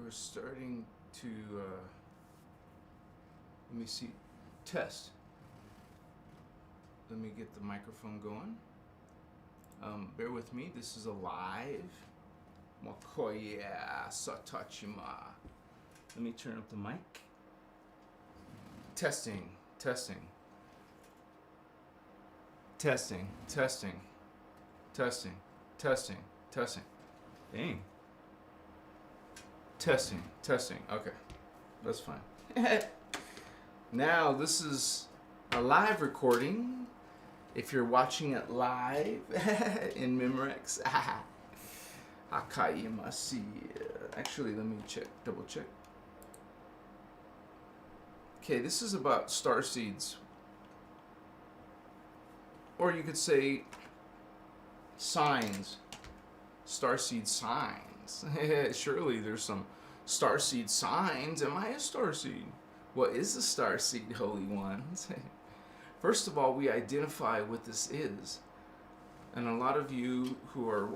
we're starting to, let me see, test. Let me get the microphone going. Bear with me, this is a live. Makoya Satachima. Let me turn up the mic. Testing, testing. Testing, testing, testing, testing, testing. Dang. Testing, testing. Okay, that's fine. Now, this is a live recording. If you're watching it live in Memorex, Akayimasi. Actually, let me check, double check. Okay, this is about Starseeds. Or you could say signs. Starseed signs. Surely there's some Starseed signs. Am I a Starseed? What is a Starseed, Holy Ones? First of all, we identify what this is. And a lot of you who are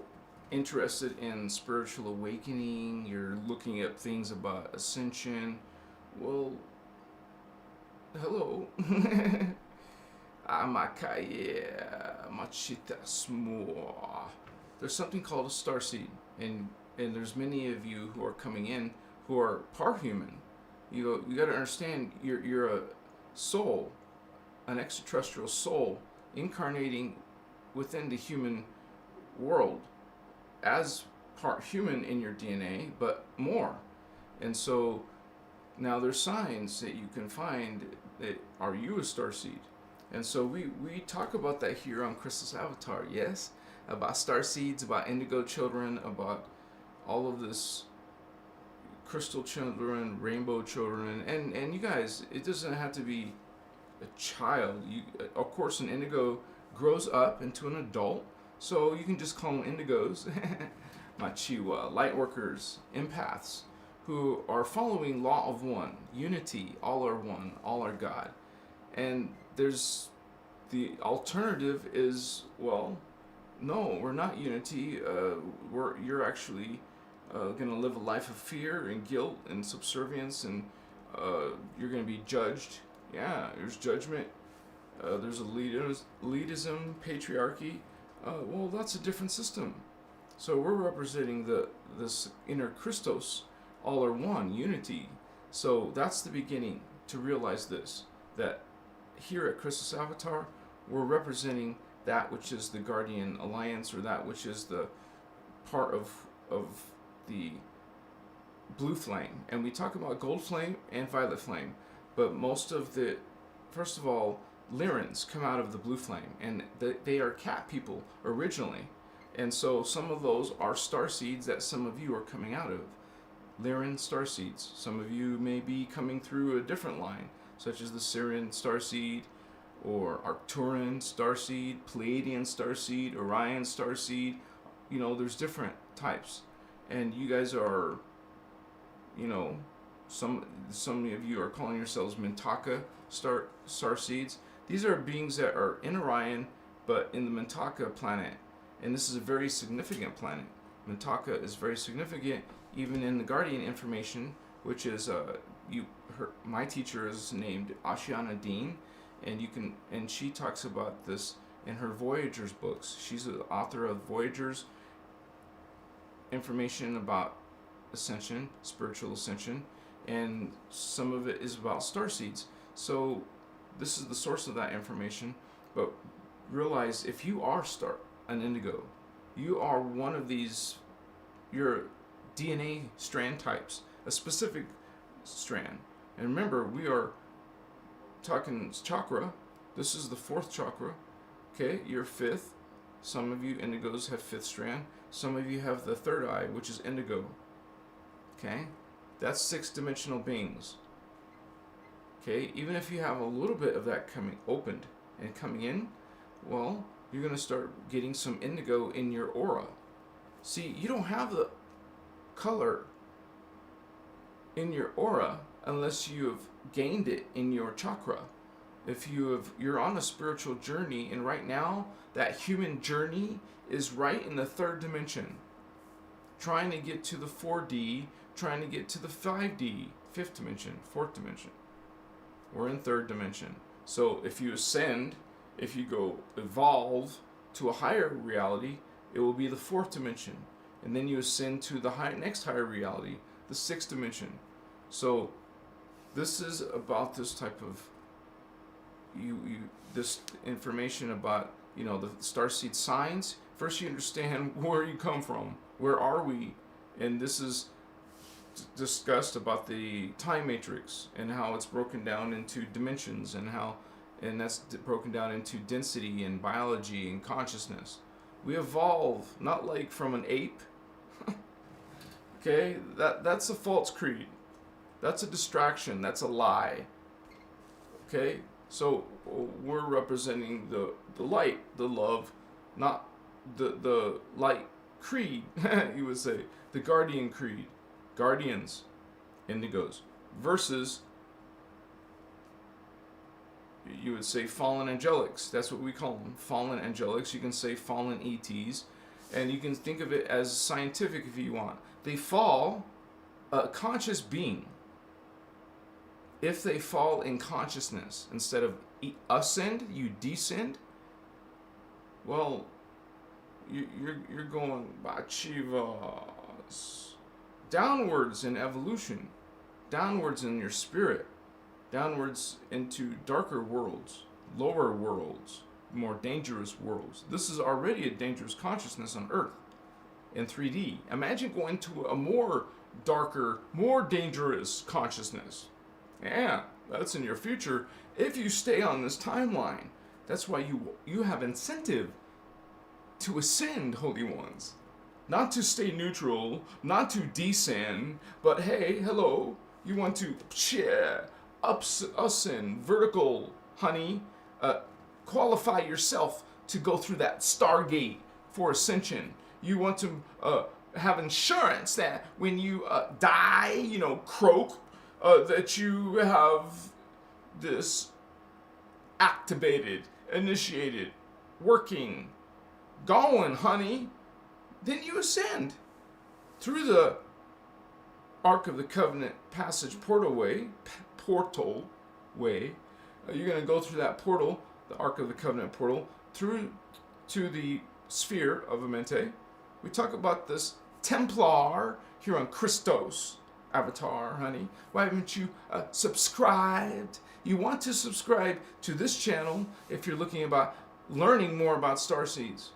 interested in spiritual awakening, you're looking at things about ascension. Well, hello. Amakaya Machita Smo. There's something called a starseed, and there's many of you who are coming in who are parhuman. You got to understand, you're a soul, an extraterrestrial soul, incarnating within the human world as part human in your DNA, but more. And so now there's signs that you can find that are you a starseed. And so we talk about that here on Christos Avatar, yes? About starseeds, about indigo children, about all of this crystal children, rainbow children, and you guys, it doesn't have to be a child. Of course, an indigo grows up into an adult, so you can just call them indigos. Machiwa, light workers, empaths, who are following law of one, unity, all are one, all are God. And there's the alternative is, well, no, we're not unity. You're actually going to live a life of fear and guilt and subservience, and you're going to be judged. Yeah, there's judgment. There's elitism, patriarchy. Well, that's a different system. So we're representing this Inner Christos, all are one, unity. So that's the beginning to realize this, that here at Christos Avatar, we're representing that which is the Guardian Alliance, or that which is the part of the blue flame. And we talk about gold flame and violet flame, but most of the, first of all, Lyrans come out of the blue flame, and they are cat people originally. And so some of those are starseeds that some of you are coming out of. Lyran starseeds. Some of you may be coming through a different line, such as the Syrian starseed, or Arcturian starseed, Pleiadian starseed, Orion starseed. You know, there's different types. And you guys are, you know, some of you are calling yourselves Mintaka starseeds. These are beings that are in Orion, but in the Mintaka planet. And this is a very significant planet. Mintaka is very significant, even in the Guardian information, which is my teacher is named Ashiana Dean, and she talks about this in her Voyagers books. She's the author of Voyagers, information about ascension, spiritual ascension, and some of it is about starseeds. So this is the source of that information. But realize, if you are an indigo, you are one of these, your DNA strand types, a specific strand. And remember, we are talking chakra. This is the fourth chakra. Okay, you're fifth. Some of you indigos have fifth strand. Some of you have the third eye, which is indigo. Okay, that's six-dimensional beings. Okay, even if you have a little bit of that coming opened and coming in, well, you're going to start getting some indigo in your aura. See, you don't have the color in your aura unless you have gained it in your chakra. If you're on a spiritual journey, and right now that human journey is right in the third dimension, trying to get to the 4D, trying to get to the 5D, fifth dimension, fourth dimension. We're in third dimension. So if you ascend, if you go evolve to a higher reality, it will be the fourth dimension. And then you ascend to the next higher reality, the sixth dimension. So this is about this type of this information about, you know, the starseed signs. First you understand where you come from, where are we, and this is discussed about the time matrix and how it's broken down into dimensions, and that's broken down into density and biology and consciousness. We evolve not like from an ape. Okay, that's a false creed. That's a distraction. That's a lie. Okay, so we're representing the light, the love, not the light creed. You would say the guardian creed, guardians, indigos, versus you would say fallen angelics. That's what we call them, fallen angelics. You can say fallen ETs, and you can think of it as scientific if you want. They fall a conscious being. If they fall in consciousness instead of ascend, you descend. Well, you're going bachivas downwards in evolution, downwards in your spirit, downwards into darker worlds, lower worlds, more dangerous worlds. This is already a dangerous consciousness on Earth in 3D. Imagine going to a more darker, more dangerous consciousness. Yeah, that's in your future if you stay on this timeline. That's why you have incentive to ascend, Holy Ones. Not to stay neutral, not to descend, but hey, hello, you want to ascend, vertical, honey. Qualify yourself to go through that Stargate for ascension. You want to have insurance that when you die, you know, croak, that you have this activated, initiated, working, going, honey. Then you ascend through the Ark of the Covenant passage portal way. You're going to go through that portal, the Ark of the Covenant portal, through to the sphere of Amente. We talk about this Templar here on Christos avatar, honey. Why haven't you subscribed? You want to subscribe to this channel if you're looking about learning more about Starseeds.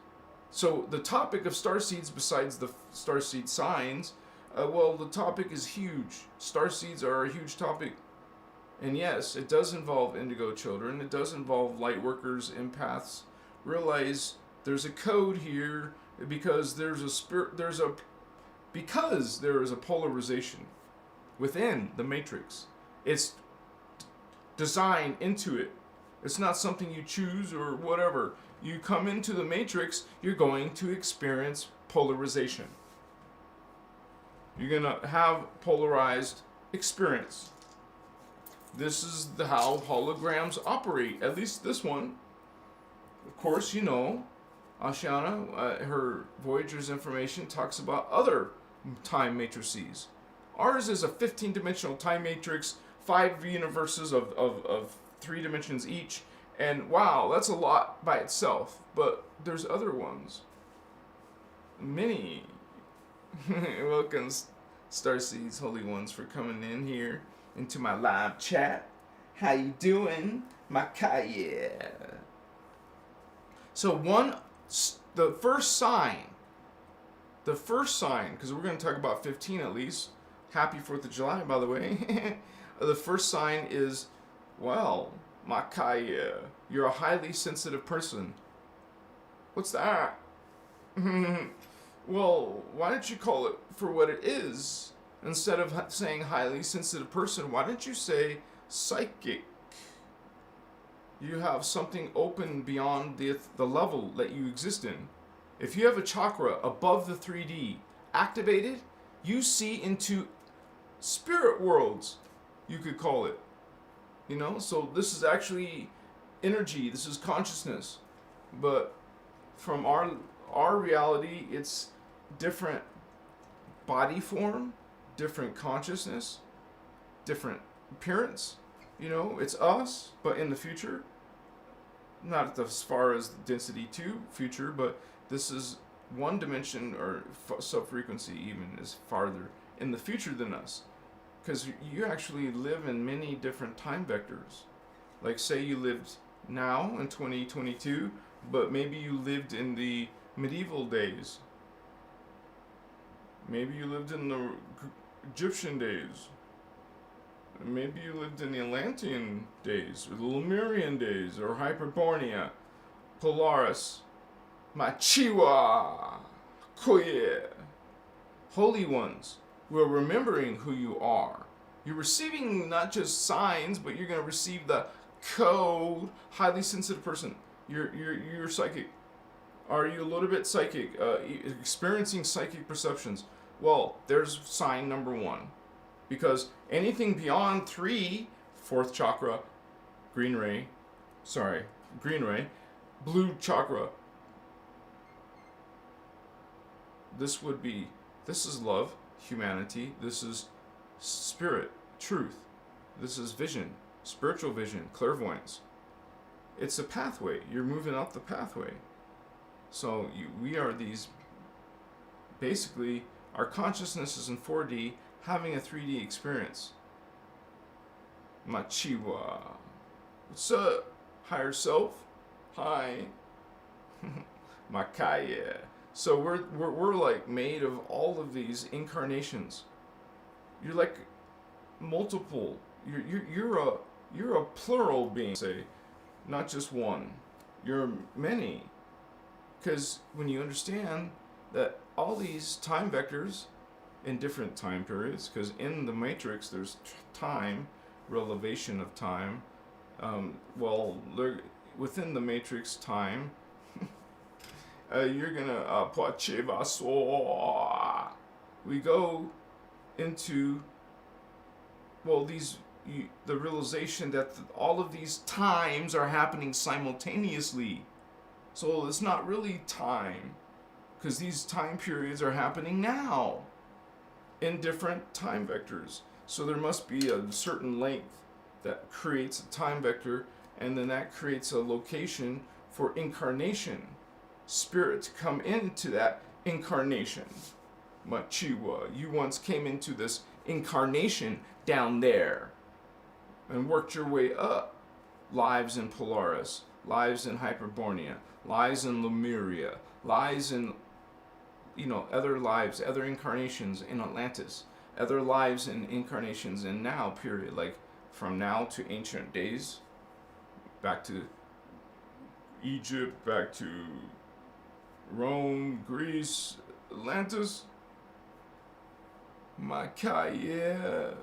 So the topic of Starseeds, besides the Starseed signs, well, the topic is huge. Starseeds are a huge topic. And yes, it does involve indigo children. It does involve light workers, empaths. Realize there's a code here because there is a polarization within the matrix. It's designed into it. It's not something you choose or whatever. You come into the matrix, you're going to experience polarization. You're going to have polarized experience. This is how holograms operate, at least this one. Of course, you know, Ashiana, her Voyager's information talks about other time matrices. Ours is a 15-dimensional time matrix, 5 universes of 3 dimensions each, and wow, that's a lot by itself, but there's other ones. Many. Welcome, Starseeds, Holy Ones, for coming in here into my live chat. How you doing, Makaya? So the first sign, because we're going to talk about 15 at least. Happy 4th of July, by the way. The first sign is, well, Makaya, you're a highly sensitive person. What's that? Well, why don't you call it for what it is? Instead of saying highly sensitive person, why don't you say psychic? You have something open beyond the level that you exist in. If you have a chakra above the 3D activated, you see into spirit worlds, you could call it. You know, so this is actually energy, this is consciousness. But from our reality, it's different body form, different consciousness, different appearance. It's us, but in the future. Not as far as density 2 future, but this is one dimension, or sub-frequency even, is farther in the future than us. Because you actually live in many different time vectors. Like, say you lived now in 2022, but maybe you lived in the medieval days. Maybe you lived in the Egyptian days. Maybe you lived in the Atlantean days, or the Lemurian days, or Hyperborea, Polaris, Machiwa, Koye. Holy ones who are remembering who you are. You're receiving not just signs, but you're going to receive the code. Highly sensitive person. You're psychic. Are you a little bit psychic? Experiencing psychic perceptions? Well, there's sign number 1. Because anything beyond 3, 4th chakra, green ray, blue chakra, this is love, humanity, this is spirit, truth, this is vision, spiritual vision, clairvoyance. It's a pathway. You're moving up the pathway. So we are these, basically, our consciousness is in 4D, having a 3D experience. Machiwa. What's up, higher self? Hi. Makaya. So we're like made of all of these incarnations. You're like multiple. You're a plural being, say, not just one. You're many. Because when you understand that all these time vectors in different time periods, because in the matrix there's time, relevation of time. Within the matrix time, you're gonna we go into the realization that all of these times are happening simultaneously. So it's not really time, because these time periods are happening now in different time vectors. So there must be a certain length that creates a time vector, and then that creates a location for incarnation, spirit to come into that incarnation. Machiwa, you once came into this incarnation down there and worked your way up. Lives in Polaris, lives in Hyperborea, lives in Lemuria, lives in other lives, other incarnations in Atlantis, other lives and incarnations in now period, like from now to ancient days, back to Egypt, back to Rome, Greece, Atlantis, Makaya,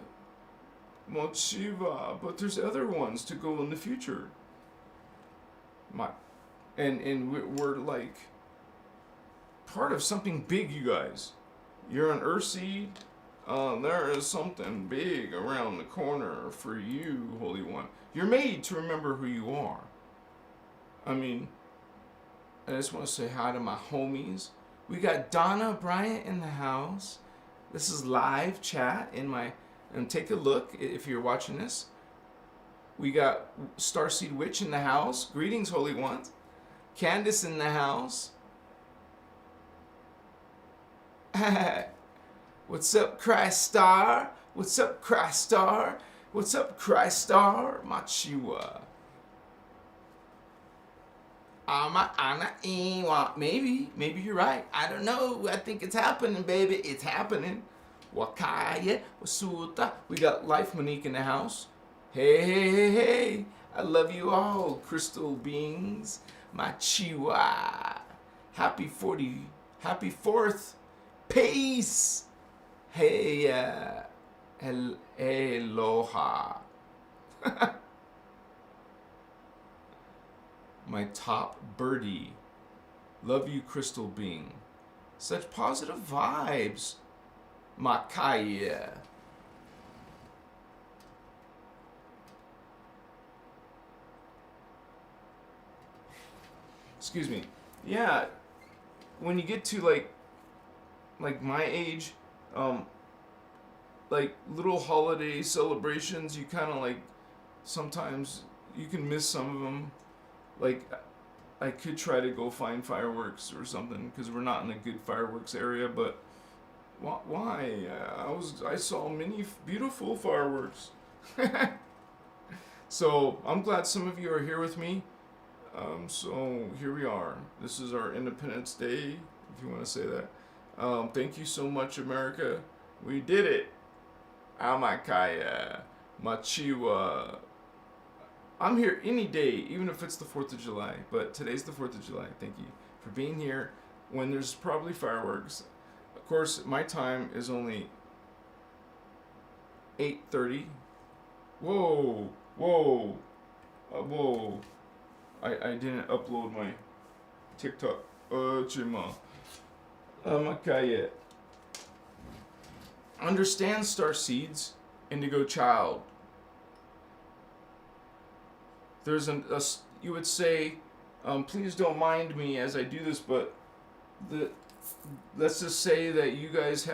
Mochiva, but there's other ones to go in the future. And we're like part of something big, you guys. You're an Earthseed. There is something big around the corner for you, Holy One. You're made to remember who you are. I mean, I just want to say hi to my homies. We got Donna Bryant in the house. This is live chat and take a look if you're watching this. We got Starseed Witch in the house. Greetings, Holy Ones. Candace in the house. What's up, Christ Star? What's up, Christ Star? What's up, Christ Star? Machiwa. Maybe you're right. I don't know. I think it's happening, baby. It's happening. Wakaya, Wasuta. We got Life Monique in the house. Hey. I love you all, crystal beings. Machiwa. Happy 4th. Peace. Hey, aloha. My top birdie. Love you, crystal being. Such positive vibes. Makaya. Excuse me. Yeah, when you get to like my age, like little holiday celebrations, you kind of like sometimes you can miss some of them. Like I could try to go find fireworks or something because we're not in a good fireworks area, but why? I saw many beautiful fireworks. So I'm glad some of you are here with me. So here we are. This is our Independence Day, if you want to say that. Thank you so much, America. We did it. Amakaya. Machiwa. I'm here any day, even if it's the 4th of July. But today's the 4th of July. Thank you for being here when there's probably fireworks. Of course, my time is only 8:30. Whoa. Whoa. Whoa. I didn't upload my TikTok. Chima. Amakaya. Understand Starseeds, Indigo Child. There's you would say, please don't mind me as I do this, but let's just say that you guys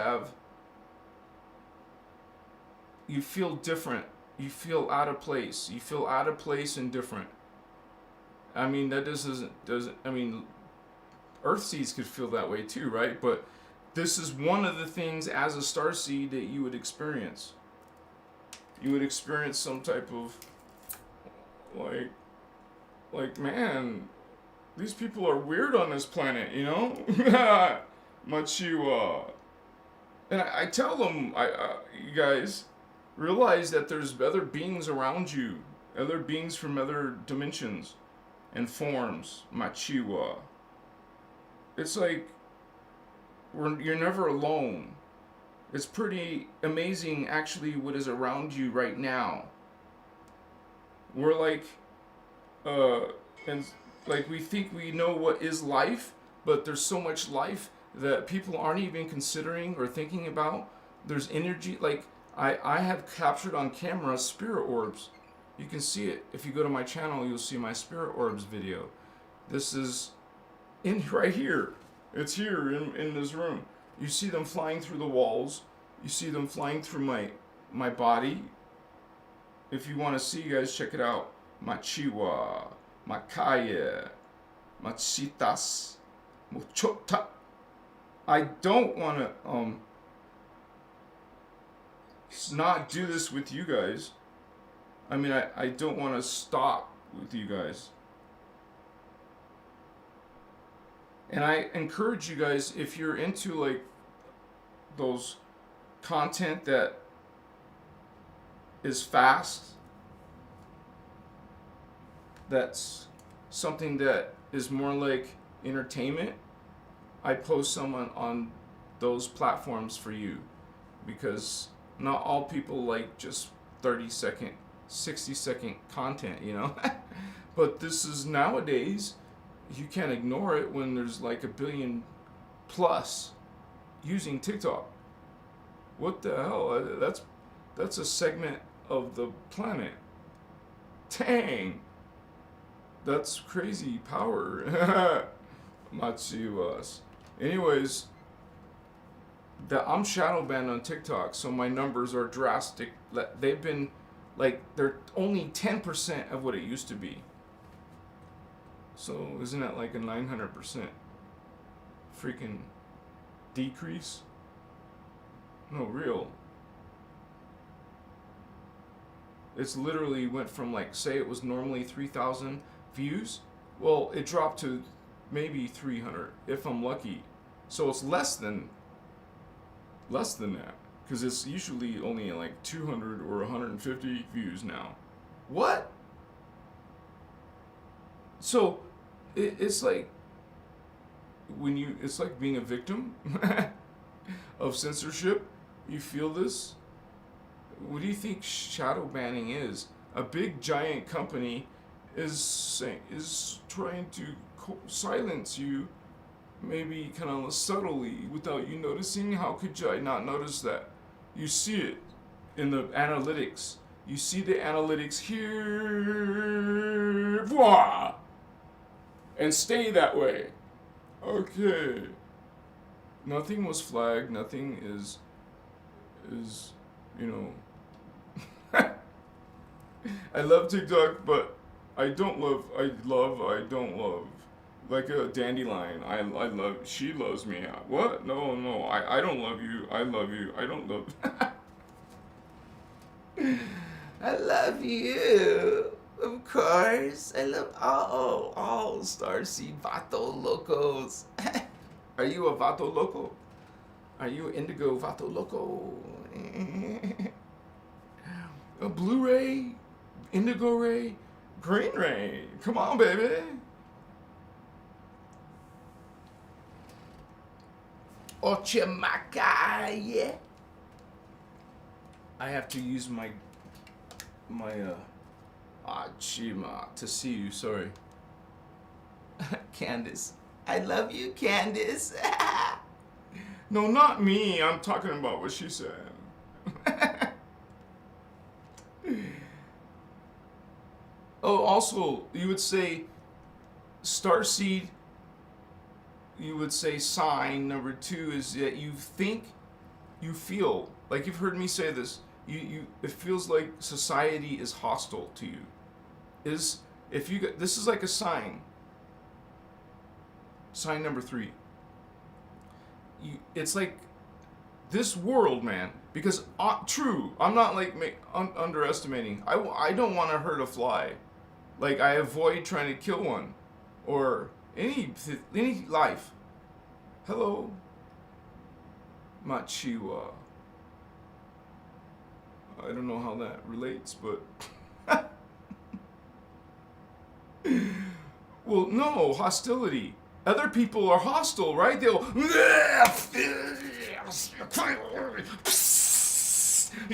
you feel different. You feel out of place. You feel out of place and different. I mean, that doesn't, I mean, Earthseeds could feel that way too, right? But this is one of the things as a starseed that you would experience. You would experience some type of, like, man, these people are weird on this planet, you know? Machiwa. And I tell them, you guys, realize that there's other beings around you, other beings from other dimensions and forms. Machiwa. It's like, you're never alone. It's pretty amazing, actually, what is around you right now. We're like, and like we think we know what is life, but there's so much life that people aren't even considering or thinking about. There's energy, like I have captured on camera spirit orbs. You can see it. If you go to my channel, you'll see my spirit orbs video. This is right here. It's here in this room. You see them flying through the walls. You see them flying through my body. If you want to see, guys, check it out. Machiwa, Makaya, Machitas, Muchota. I don't want to not do this with you guys. I mean, I don't want to stop with you guys. And I encourage you guys, if you're into like those content that is fast, that's something that is more like entertainment, I post someone on those platforms for you, because not all people like just 30-second, 60-second content, you know. But this is nowadays, you can't ignore it when there's like 1 billion plus using TikTok. What the hell? That's a segment of the planet. Dang. That's crazy power. Matsuwas. Anyways, I'm shadow banned on TikTok, so my numbers are drastic. They've been like, they're only 10% of what it used to be. So isn't that like a 900% freaking decrease? No, real. It's literally went from, like, say it was normally 3,000 views. Well, it dropped to maybe 300 if I'm lucky. So it's less than that, because it's usually only like 200 or 150 views now. What? So it's like it's like being a victim of censorship. You feel this? What do you think shadow banning is? A big giant company is trying to silence you, maybe kind of subtly without you noticing. How could I not notice that? You see it in the analytics. You see the analytics here, voila, and stay that way. Okay. Nothing was flagged. Nothing is you know. I love TikTok, but I don't love. I don't love. Like a dandelion. I love. She loves me. What? No, no. I don't love you. I love you. I don't love. I love you. Of course. I love all Starseed Vato Locos. Are you a Vato Loco? Are you Indigo Vato Loco? A Blu-ray, Indigo Ray, Green Ray. Come on, baby. Ochimaka, yeah. I have to use my Chima to see you. Sorry, Candace. I love you, Candace. No, not me. I'm talking about what she said. Oh, also, you would say Starseed. You would say sign number 2 is that you think, you feel. Like you've heard me say this. It feels like society is hostile to you. This is like a sign. Sign number 3. It's like this world, man. Because true, I'm not like underestimating. I don't want to hurt a fly. Like I avoid trying to kill one, or any life. Hello, Machiwa. I don't know how that relates, but well, no hostility. Other people are hostile, right? They'll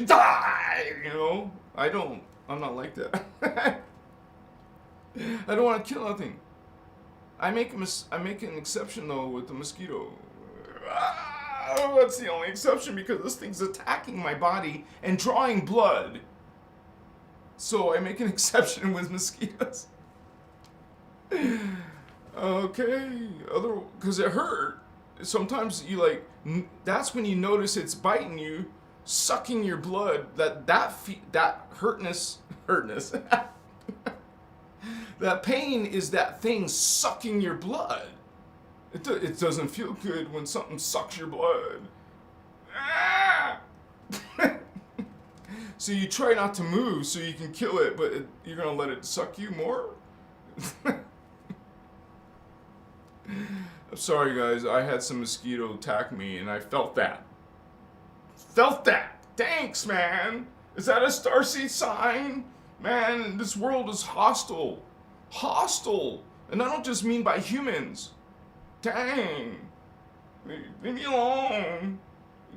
die, you know. I'm not like that. I don't want to kill nothing. I make an exception though with the mosquito. That's the only exception because this thing's attacking my body and drawing blood. So I make an exception with mosquitoes. Okay, because it hurt. Sometimes you like. That's when you notice it's biting you, sucking your blood. That hurtness. That pain is that thing sucking your blood. It doesn't feel good when something sucks your blood. So you try not to move so you can kill it, but you're gonna let it suck you more? I'm sorry guys, I had some mosquito attack me and I felt that. Thanks, man. Is that a Starseed sign? Man, this world is hostile. And I don't just mean by humans. Dang. Leave me alone.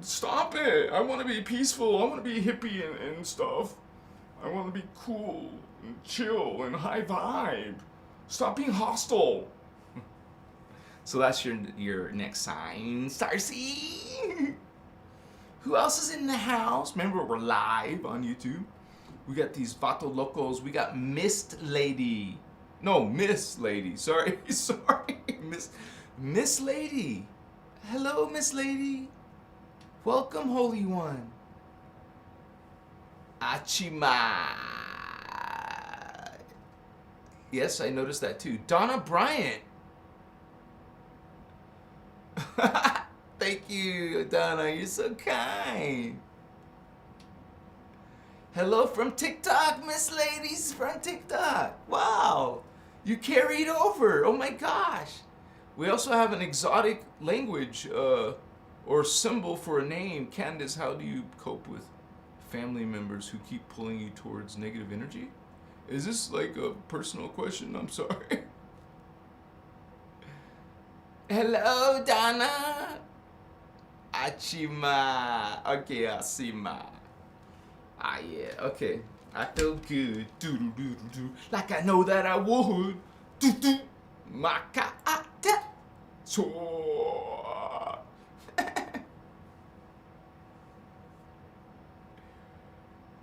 Stop it. I want to be peaceful. I want to be hippie and stuff. I want to be cool and chill and high vibe. Stop being hostile. So that's your next sign, Starseed. Who else is in the house? Remember, we're live on YouTube. We got these Vato Locos. We got Miss Lady. Sorry. Miss Lady. Hello, Miss Lady. Welcome, Holy One. Achima. Yes, I noticed that too. Donna Bryant. Thank you, Donna. You're so kind. Hello from TikTok, Miss Ladies from TikTok. Wow. You carried over. Oh my gosh. We also have an exotic language or symbol for a name. Candace, how do you cope with family members who keep pulling you towards negative energy? Is this like a personal question? I'm sorry. Hello, Donna. Achima. Okay, Asima. Ah, yeah, okay. I feel good. Do. Like I know that I would. Do. Makaata. So.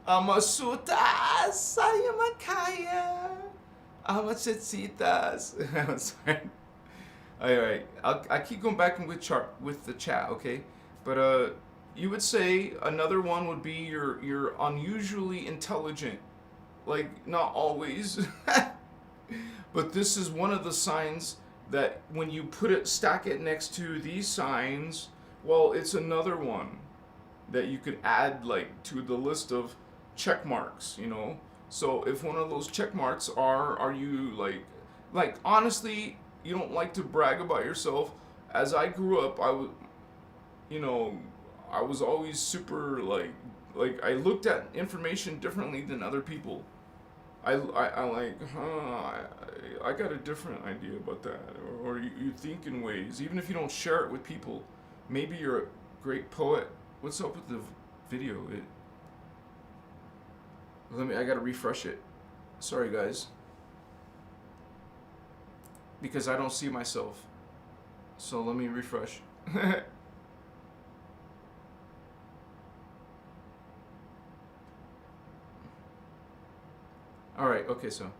Amasutas. Ayamakaya. Amatsitsitas. I'm sorry. All right, I keep going back and with the chat, okay? But You would say another one would be you're unusually intelligent. Like, not always, but this is one of the signs that when you stack it next to these signs, well, it's another one that you could add like to the list of check marks, you know. So if one of those check marks are you like honestly, you don't like to brag about yourself. As I grew up, you know, I was always super like I looked at information differently than other people. I like, I got a different idea about that. Or you think in ways, even if you don't share it with people. Maybe you're a great poet. What's up with the video? I gotta refresh it. Sorry, guys. Because I don't see myself. So let me refresh. All right. Okay. So.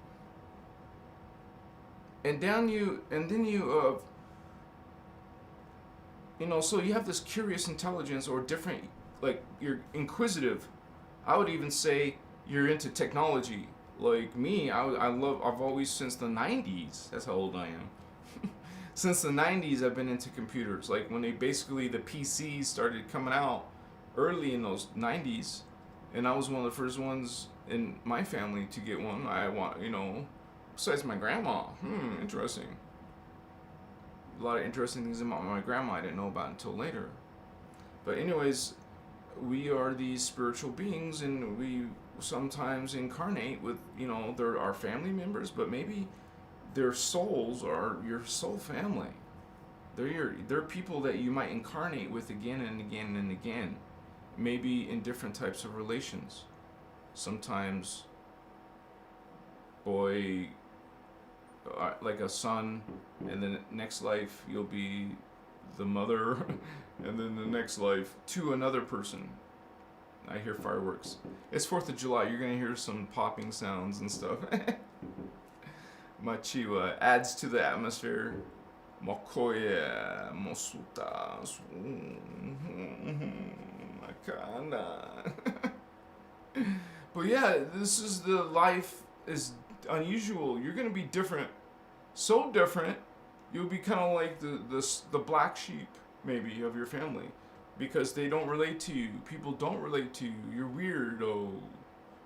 And then you know, so you have this curious intelligence or different, like you're inquisitive. I would even say you're into technology. Like me, I've always, since the 90s, that's how old I am. Since the 90s, I've been into computers. Like when the PCs started coming out early in those 90s, and I was one of the first ones in my family to get one. Besides my grandma. Interesting. A lot of interesting things about my grandma I didn't know about until later. But anyways, we are these spiritual beings, and we sometimes incarnate with, they're our family members, but maybe their souls are your soul family. They're people that you might incarnate with again and again and again, maybe in different types of relations. Sometimes, boy, like a son, and then next life you'll be the mother, and then the next life to another person. I hear fireworks. It's 4th of July. You're gonna hear some popping sounds and stuff. Machiwa adds to the atmosphere. Mokoye, mosuta, makana. But yeah, this is the life is unusual. You're gonna be different, so different. You'll be kind of like the black sheep maybe of your family, because they don't relate to you. People don't relate to you. You're weirdo.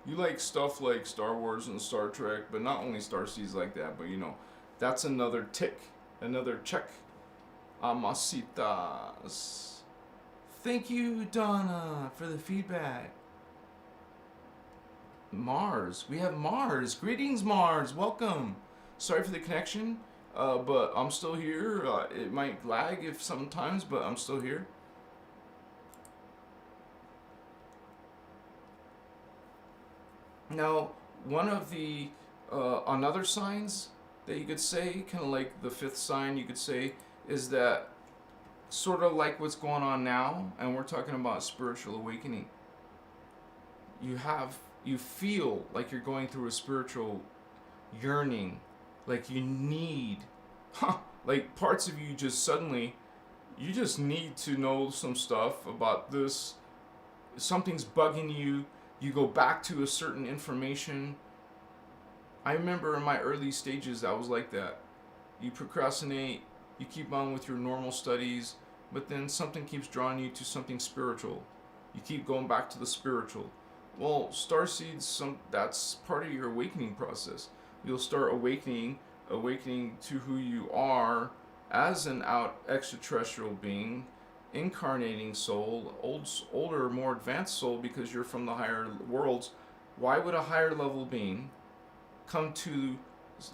You like stuff like Star Wars and Star Trek, but not only Starseeds like that. But that's another tick, another check. Amasitas. Thank you, Donna, for the feedback. Mars. We have Mars. Greetings, Mars. Welcome. Sorry for the connection, but I'm still here. It might lag if sometimes, but I'm still here. Now, one of the another signs that you could say, kind of like the 5th sign, you could say, is that sort of like what's going on now, and we're talking about spiritual awakening. You feel like you're going through a spiritual yearning, like you need, like parts of you just suddenly, you just need to know some stuff about this. Something's bugging you. You go back to a certain information. I remember in my early stages, I was like that. You procrastinate, you keep on with your normal studies, but then something keeps drawing you to something spiritual. You keep going back to the spiritual. Well, Starseeds, that's part of your awakening process. You'll start awakening to who you are as an extraterrestrial being, incarnating soul, older, more advanced soul, because you're from the higher worlds. Why would a higher level being come to,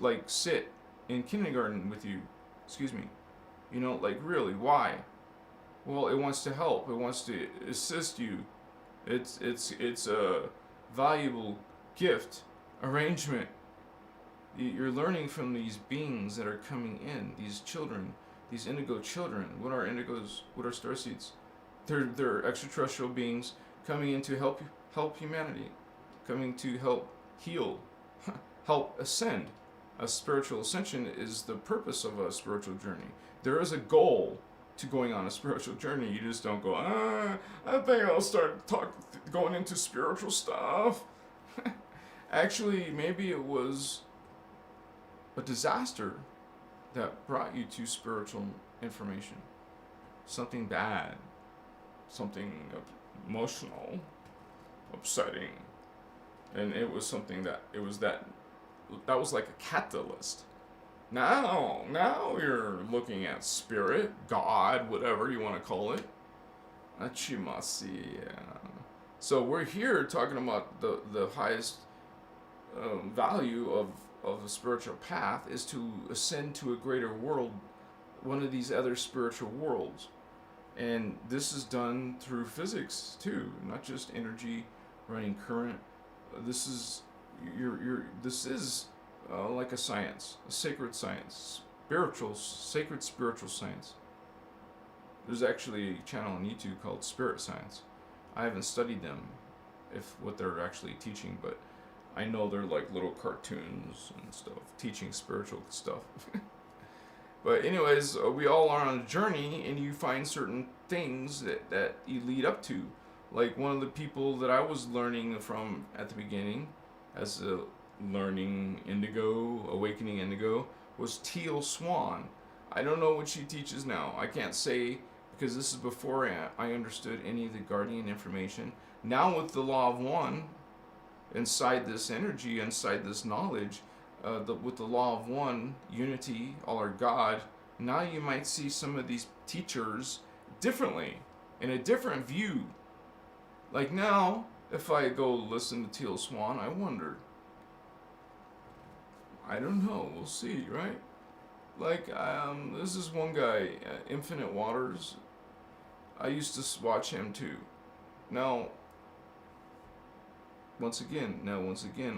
like, sit in kindergarten with you? Excuse me. Really, why? Well, it wants to help. It wants to assist you. It's a valuable gift arrangement. You're learning from these beings that are coming in, these children, these indigo children. What are indigos? What are starseeds? They're extraterrestrial beings coming in to help humanity, coming to help heal, help ascend. A spiritual ascension is the purpose of a spiritual journey. There is a goal. to going on a spiritual journey. You just don't go, I think I'll start going into spiritual stuff. Actually, maybe it was a disaster that brought you to spiritual information. Something bad, something emotional, upsetting, and it was something that that was like a catalyst. Now you're looking at spirit, God, whatever you want to call it. Achimasi. So we're here talking about the highest value of a spiritual path is to ascend to a greater world, one of these other spiritual worlds. And this is done through physics too, not just energy running current. This is like a science, a sacred science, sacred spiritual science. There's actually a channel on YouTube called Spirit Science. I haven't studied them, if what they're actually teaching, but I know they're like little cartoons and stuff, teaching spiritual stuff. But anyways, we all are on a journey, and you find certain things that you lead up to. Like one of the people that I was learning from at the beginning, as a learning indigo, awakening indigo, was Teal Swan. I don't know what she teaches now. I can't say, because this is before I understood any of the guardian information. Now with the law of one, inside this energy, inside this knowledge, with the law of one, unity, all are God, now you might see some of these teachers differently, in a different view. Like now, if I go listen to Teal Swan, I wonder. I don't know, we'll see, right? Like, this is one guy, Infinite Waters. I used to watch him too. Now, once again,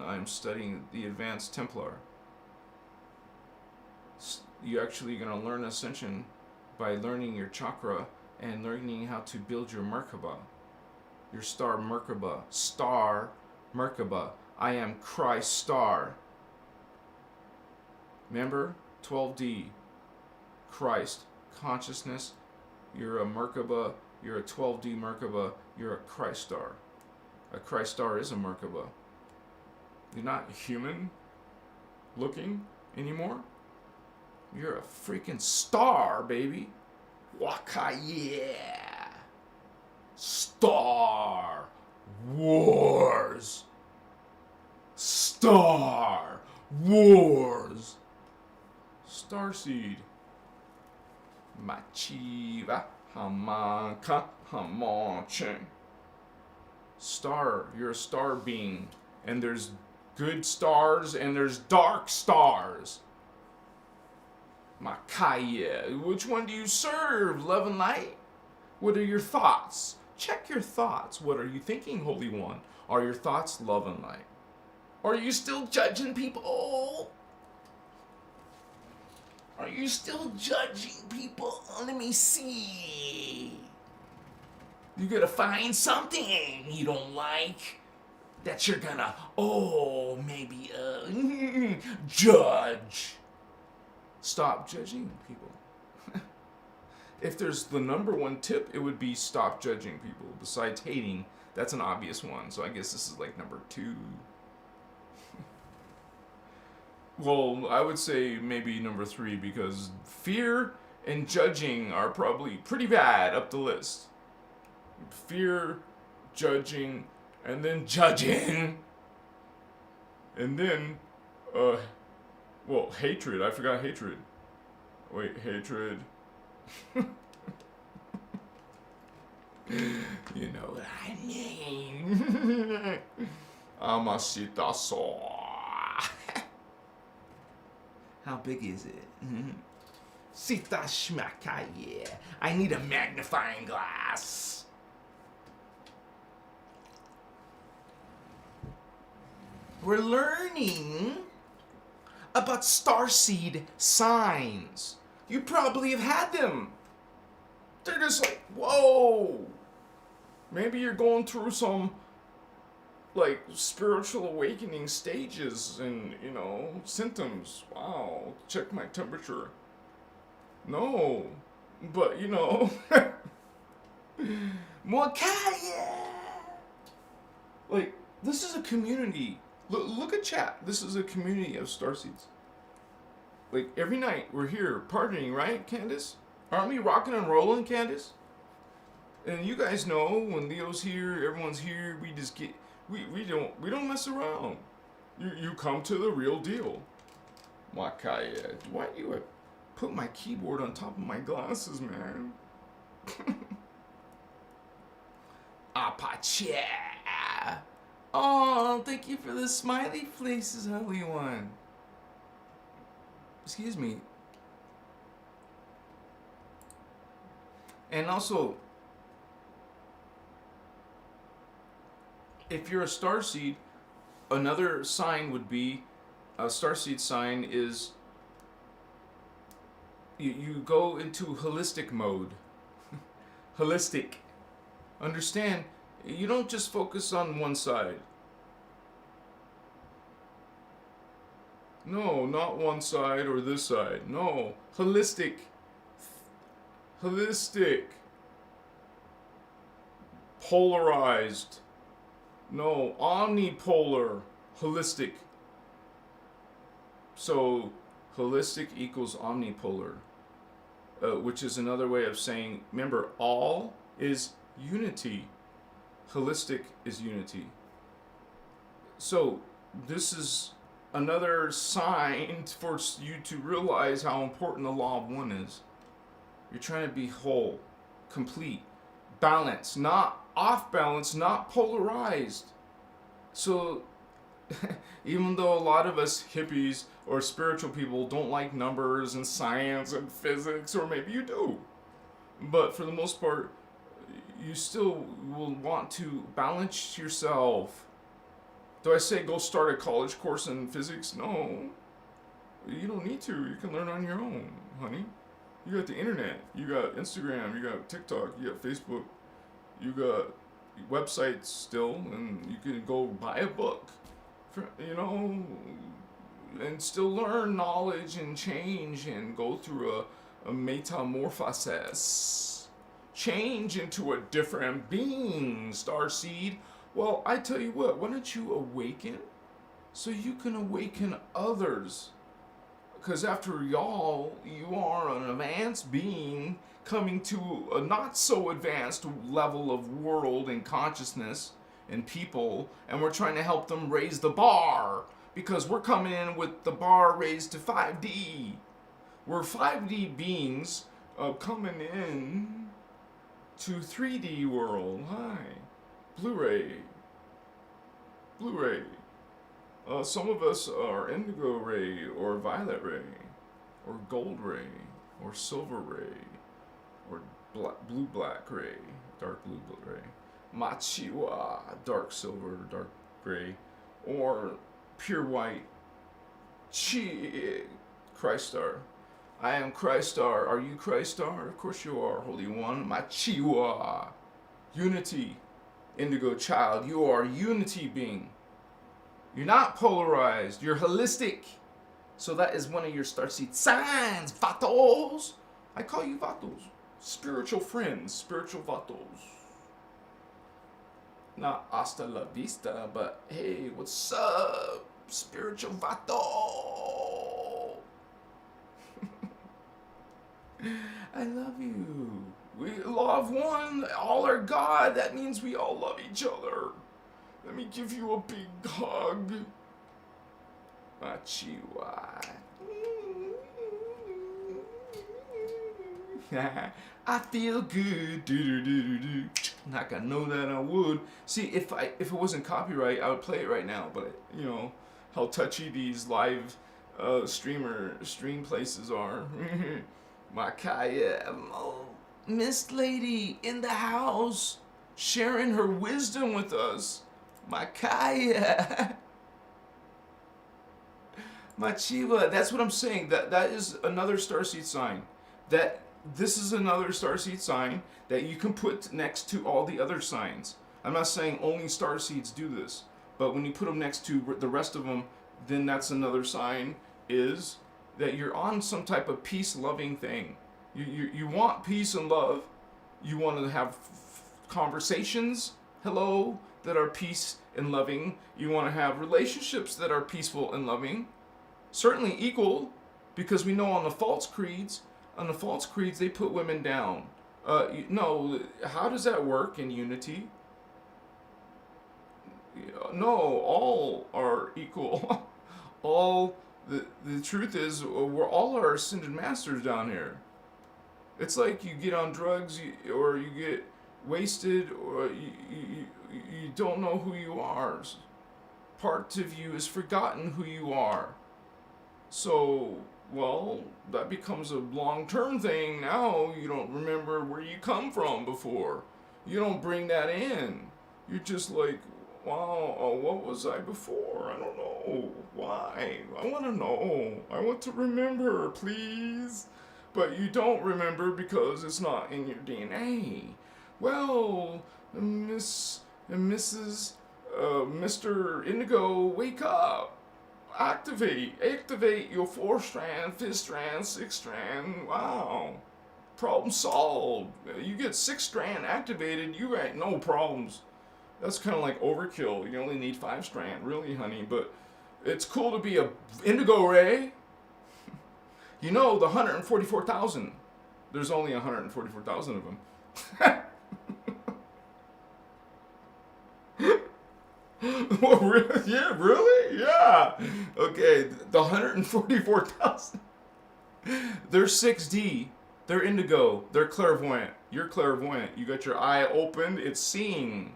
I'm studying the Advanced Templar. You're actually going to learn Ascension by learning your chakra and learning how to build your Merkaba. Your Star Merkaba. Star Merkaba. I am Christ Star. Remember? 12D. Christ. Consciousness. You're a Merkaba. You're a 12D Merkaba. You're a Christ Star. A Christ Star is a Merkaba. You're not human looking anymore. You're a freaking star, baby. Waka yeah. Star Wars. Star Wars. Starseed. Machiva hamanka hamonchen. Star, you're a star being, and there's good stars and there's dark stars. Makaya, which one do you serve, love and light? What are your thoughts? Check your thoughts. What are you thinking, Holy One? Are your thoughts love and light? Are you still judging people? Are you still judging people? Let me see. You gotta find something you don't like that you're gonna, maybe, judge. Stop judging people. If there's the number one tip, it would be stop judging people. Besides hating, that's an obvious one. So I guess this is like number 2. Well, I would say maybe number 3, because fear and judging are probably pretty bad up the list. Fear, judging, and then judging. And then, hatred. I forgot hatred. Wait, hatred. You know what I mean. Amashitaso. How big is it? Sita shmakaye. I need a magnifying glass. We're learning about starseed signs. You probably have had them. They're just like, whoa. Maybe you're going through some, like, spiritual awakening stages and, symptoms. Wow, check my temperature. No, But, you know, Morkaya! Like, this is a community. Look at chat. This is a community of Starseeds. Like, every night we're here partying, right, Candace? Aren't we rocking and rolling, Candace? And you guys know when Leo's here, everyone's here, we just get we don't mess around. You come to the real deal. Wakaya, why do you put my keyboard on top of my glasses, man? Apache. Oh, thank you for the smiley faces, Holy One. Excuse me. And also, if you're a starseed, another sign would be a starseed sign is you go into holistic mode. Holistic. Understand, you don't just focus on one side. No, not one side or this side. No, holistic. Holistic. Polarized. No, omnipolar. Holistic. So, holistic equals omnipolar, which is another way of saying, remember, all is unity. Holistic is unity. So, this is another sign for you to realize how important the law of one is. You're trying to be whole, complete, balanced, not off balance, not polarized. So, even though a lot of us hippies or spiritual people don't like numbers and science and physics, or maybe you do, but for the most part, you still will want to balance yourself. Do I say go start a college course in physics? No. You don't need to. You can learn on your own, honey. You got the internet. You got Instagram. You got TikTok. You got Facebook. You got websites still, and you can go buy a book, and still learn knowledge and change and go through a metamorphosis. Change into a different being, Starseed. Well, I tell you what, why don't you awaken so you can awaken others? Because after y'all, you are an advanced being coming to a not so advanced level of world and consciousness and people, and we're trying to help them raise the bar because we're coming in with the bar raised to 5D. We're 5D beings coming in to 3D world. Hi. Blu-ray. Some of us are indigo ray or violet ray or gold ray or silver ray or blue-black ray, dark blue ray. Machiwa, dark silver, dark gray, or pure white. Chi, Christar. I am Christar. Are you Christar? Of course you are, Holy One. Machiwa. Unity. Indigo child, you are unity being. You're not polarized. You're holistic. So that is one of your starseed signs, Vatos. I call you Vatos. Spiritual friends, spiritual Vatos. Not hasta la vista, but hey, what's up, spiritual Vato? I love you. We love one. All are God. That means we all love each other. Let me give you a big hug. Machiwa. I feel good. Like I know that I would. See, if it wasn't copyright, I would play it right now. But you know how touchy these live stream places are. Makaya, Miss Lady in the house, sharing her wisdom with us. Makaya. Machiva, that's what I'm saying. That is another starseed sign. This is another starseed sign that you can put next to all the other signs. I'm not saying only starseeds do this, but when you put them next to the rest of them, then that's another sign is that you're on some type of peace-loving thing. You want peace and love. You want to have conversations, hello, that are peace and loving. You want to have relationships that are peaceful and loving. Certainly equal, because we know on the false creeds, they put women down. No, how does that work in unity? No, all are equal. all the truth is, we're all our ascended masters down here. It's like you get on drugs, or you get wasted, or you don't know who you are. Part of you has forgotten who you are. So, well, that becomes a long-term thing now. You don't remember where you come from before. You don't bring that in. You're just like, wow, what was I before? I don't know. Why? I want to know. I want to remember, please. But you don't remember because it's not in your DNA. Well, Miss and Mrs. Mr. Indigo, wake up. Activate your 4-strand, 5th-strand, 6th-strand. Wow. Problem solved. You get 6th-strand activated, you got no problems. That's kind of like overkill. You only need 5-strand, really, honey. But it's cool to be a indigo ray. You know, the 144,000. There's only 144,000 of them. Oh, really? Yeah, really? Yeah. Okay, the 144,000. They're 6D. They're indigo. They're clairvoyant. You're clairvoyant. You got your eye open. It's seeing.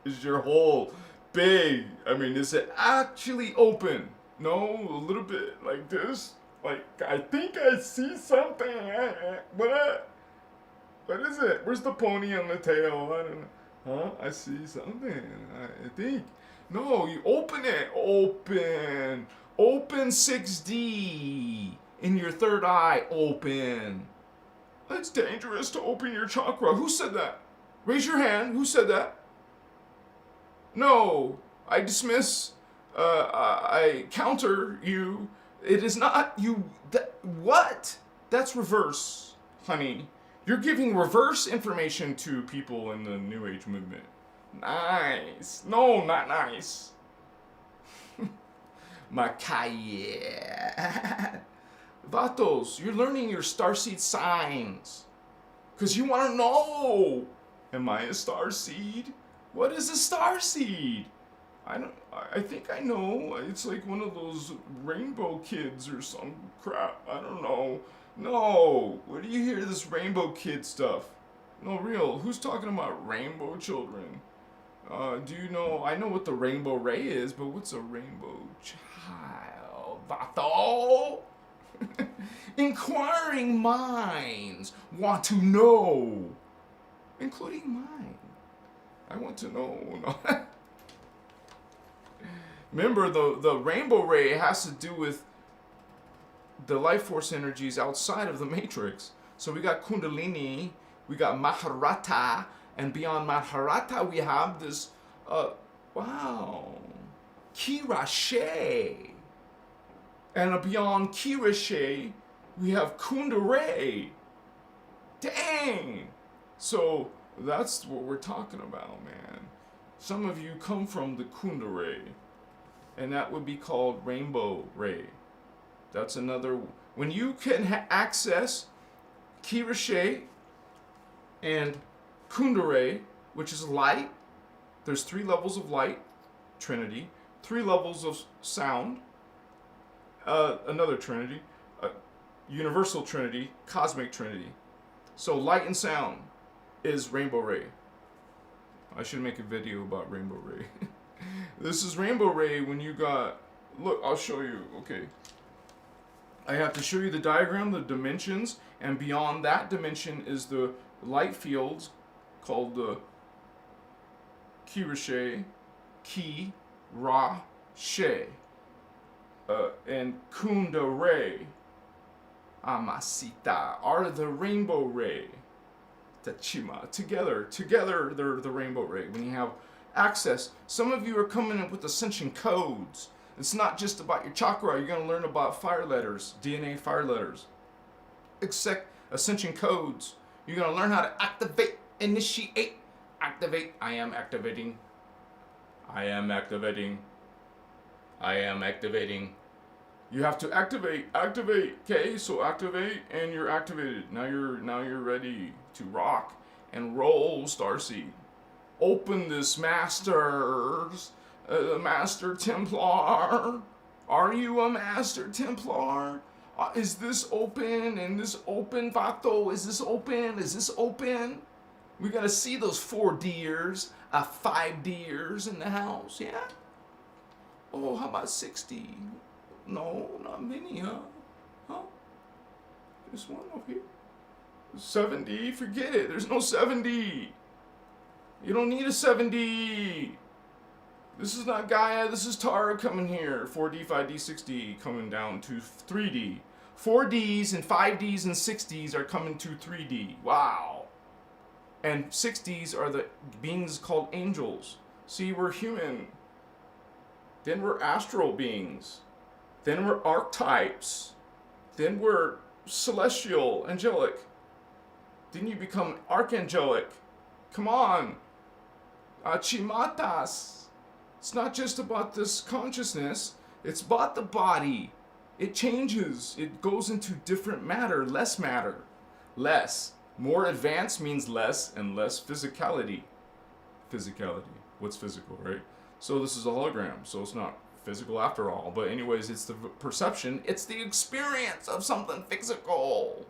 Is your hole big? I mean, is it actually open? No, a little bit like this. Like, I think I see something. What? What is it? Where's the pony on the tail? I don't know. Huh? I see something. I think. No, you open it. Open. Open 6D. In your third eye. Open. It's dangerous to open your chakra. Who said that? Raise your hand. Who said that? No. I dismiss. I counter you. It is not you. What? That's reverse, honey. You're giving reverse information to people in the New Age movement. Nice. No, not nice. Makaya. Vatos, you're learning your starseed signs. Because you want to know. Am I a starseed? What is a starseed? I think I know. It's like one of those rainbow kids or some crap. I don't know. No. Where do you hear this rainbow kid stuff? No, real. Who's talking about rainbow children? Do you know? I know what the rainbow ray is, but what's a rainbow child? Vato? Inquiring minds want to know. Including mine. I want to know. No. Remember, the rainbow ray has to do with the life force energies outside of the matrix. So we got Kundalini, we got Maharata, and beyond Maharata we have this, Kirashe. And beyond Kirashe, we have Kundare. Dang! So that's what we're talking about, man. Some of you come from the Kundare, and that would be called Rainbow Ray. That's another. When you can access Kirashe and Kundare, which is light, there's 3 levels of light, Trinity, 3 levels of sound, another Trinity, Universal Trinity, Cosmic Trinity. So light and sound is Rainbow Ray. I should make a video about Rainbow Ray. This is Rainbow Ray when you got... Look, I'll show you. Okay. I have to show you the diagram, the dimensions, and beyond that dimension is the light fields called the Kirashe, Ki, Ra, She, and Kunda Ray, Amasita, are the Rainbow Ray. Tachima. Together, they're the Rainbow Ray. When you have access, some of you are coming up with ascension codes. It's not just about your chakra. You're going to learn about fire letters, DNA fire letters. ascension codes. You're going to learn how to activate, initiate, activate. I am activating. I am activating. I am activating. You have to activate. Okay, so activate, and you're activated. Now you're ready to rock and roll, Starseed. Open this, masters. Master Templar. Are you a Master Templar? Is this open? And this open, Vato? Is this open? Is this open? We gotta see those 4 deers, 5 deers in the house, yeah? Oh, how about 60? No, not many, huh? Huh? There's one over here. 70? Forget it. There's no 70. You don't need a 70. This is not Gaia. This is Tara coming here. 4D, 5D, 6D coming down to 3D. 4Ds and 5Ds and 6Ds are coming to 3D. Wow. And 6Ds are the beings called angels. See, we're human. Then we're astral beings. Then we're archetypes. Then we're celestial, angelic. Then you become archangelic. Come on. Chimatas. It's not just about this consciousness. It's about the body. It changes. It goes into different matter, less matter. Less. More advanced means less and less physicality. Physicality. What's physical, right? So this is a hologram, so it's not physical after all. But anyways, it's the perception. It's the experience of something physical.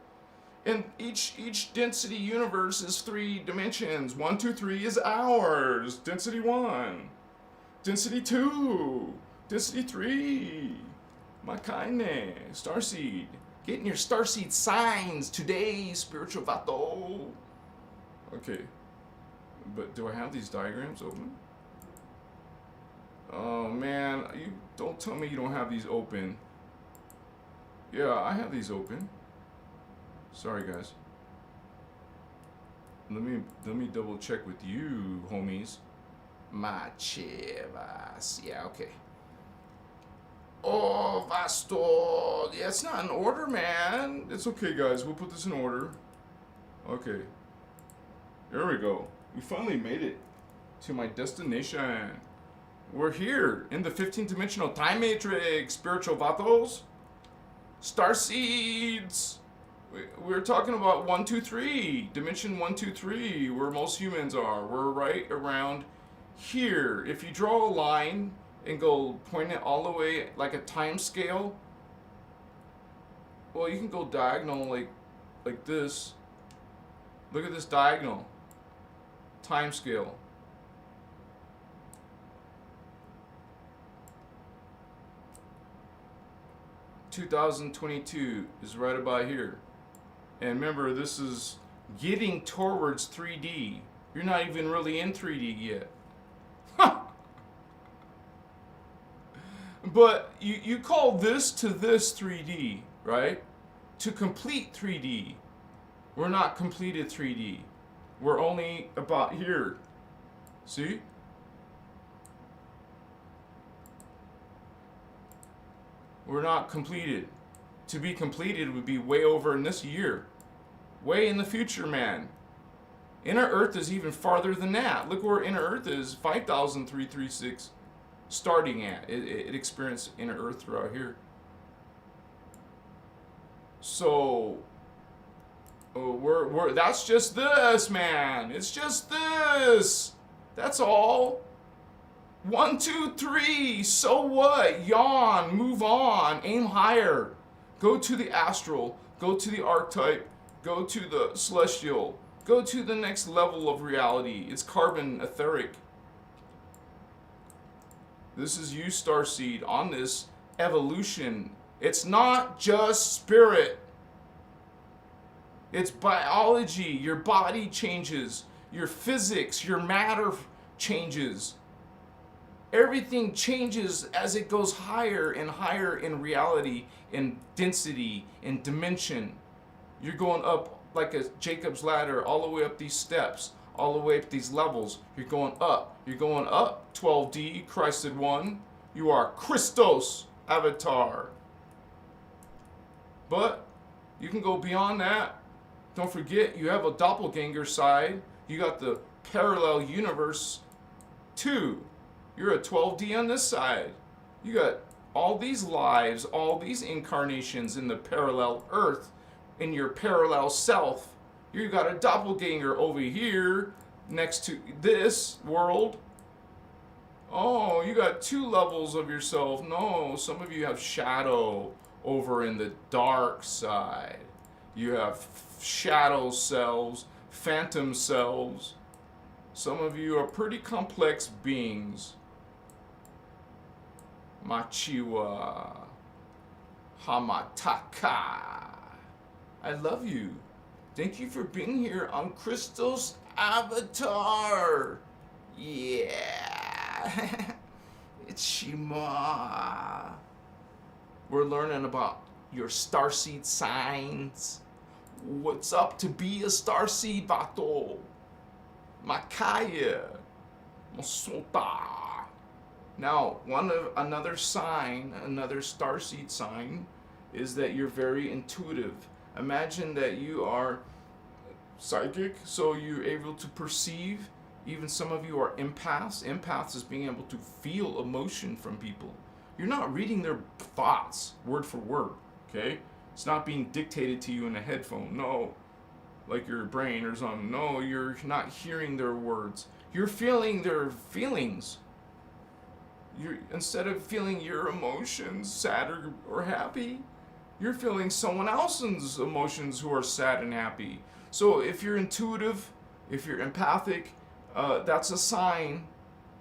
And each density universe is 3 dimensions. 1, 2, 3 is ours. Density 1. Density 2. Density 3. Makaine. Starseed. Getting your Starseed signs today, spiritual vato. Okay. But do I have these diagrams open? Oh man, you don't tell me you don't have these open. Yeah, I have these open. Sorry guys. Let me double check with you, homies. Machevas. Yeah, okay. Oh, Vasto. Yeah, it's not in order, man. It's okay, guys. We'll put this in order. Okay. There we go. We finally made it to my destination. We're here in the 15th dimensional time matrix, spiritual vatos. Starseeds. We're talking about 1, 2, 3. Dimension 1, 2, 3, where most humans are. We're right around here. If you draw a line and go point it all the way like a time scale, well, you can go diagonal like this. Look at this diagonal time scale. (2022) is right about here. And remember, this is getting towards 3D. You're not even really in 3D yet. But you call this to this 3D, right? To complete 3D. We're not completed 3D. We're only about here. See? We're not completed. To be completed would be way over in this year. Way in the future, man. Inner Earth is even farther than that. Look where Inner Earth is, 5,336 starting at. It experienced Inner Earth throughout here. So, we're that's just this, man. It's just this. That's all. 1, 2, 3. So what? Yawn. Move on. Aim higher. Go to the astral. Go to the archetype. Go to the celestial. Go to the next level of reality. It's carbon etheric. This is you, Starseed, on this evolution. It's not just spirit. It's biology. Your body changes. Your physics, your matter changes. Everything changes as it goes higher and higher in reality, in density, in dimension. You're going up like a Jacob's ladder, all the way up these steps, all the way up these levels. You're going up. You're going up. 12D, Christed one. You are Christos avatar. But You can go beyond that. Don't forget, you have a doppelganger side. You got the parallel universe 2. You're a 12D on this side. You got all these lives, all these incarnations in the parallel Earth, in your parallel self. You got a doppelganger over here next to this world. Oh, you got 2 levels of yourself. No, some of you have shadow over in the dark side. You have shadow selves, phantom selves. Some of you are pretty complex beings. Machiwa. Hamataka. I love you. Thank you for being here on Christos Avatar. Yeah. It's Shima. We're learning about your starseed signs. What's up to be a starseed, Vato? Makaya. Mosota. Now, another sign, another starseed sign, is that you're very intuitive. Imagine that you are psychic, so you're able to perceive. Even some of you are empaths. Empaths is being able to feel emotion from people. You're not reading their thoughts word for word, okay? It's not being dictated to you in a headphone. No, like your brain or something. No, you're not hearing their words. You're feeling their feelings. Instead of feeling your emotions, sad or happy, you're feeling someone else's emotions who are sad and happy. So if you're intuitive, if you're empathic, that's a sign.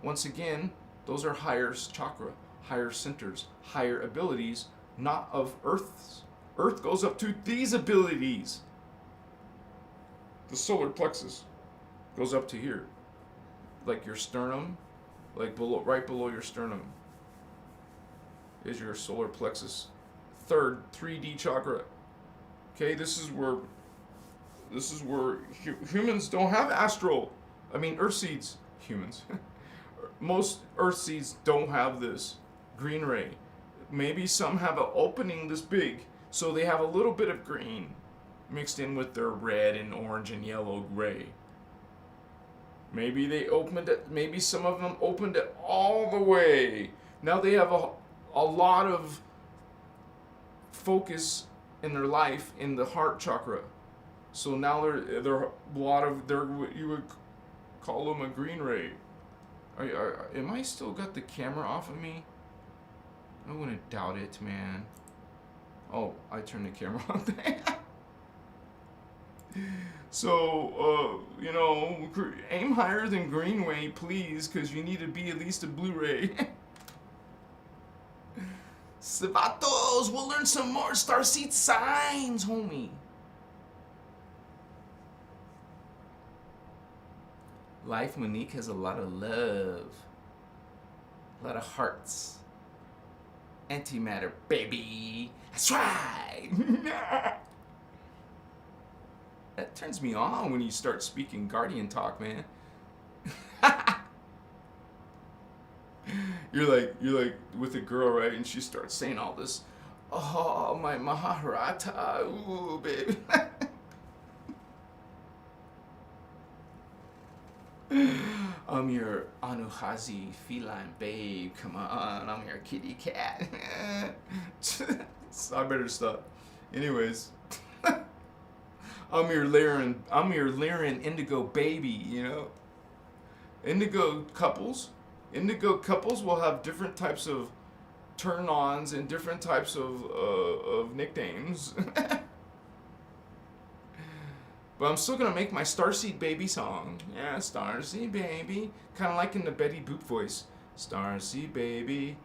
Once again, those are higher chakra, higher centers, higher abilities, not of Earth's. Earth goes up to these abilities. The solar plexus goes up to here, like your sternum, like below, right below your sternum, is your solar plexus, third 3D chakra. Okay, this is where humans don't have astral. I mean, Earthseeds, humans. Most Earthseeds don't have this green ray. Maybe some have an opening this big, so they have a little bit of green mixed in with their red and orange and yellow gray. Maybe they opened it, maybe some of them opened it all the way. Now they have a lot of focus in their life in the heart chakra. So now they're a lot of, you would call them a green ray. Am I still got the camera off of me? I wouldn't doubt it, man. Oh, I turned the camera off. So, aim higher than Greenway, please, because you need to be at least a Blu-ray. Savatos, we'll learn some more Starseed signs, homie. Life, Monique, has a lot of love. A lot of hearts. Antimatter, baby. That's right. That turns me on when you start speaking Guardian talk, man. You're like with a girl, right? And she starts saying all this. Oh, my Maharata. Ooh, baby. I'm your Anuhazi feline babe. Come on, I'm your kitty cat. I better stop. Anyways. I'm your Lyran indigo baby, you know. Indigo couples will have different types of turn-ons and different types of nicknames. But I'm still gonna make my Starseed baby song. Yeah, Starseed baby, kind of like in the Betty Boop voice. Starseed baby,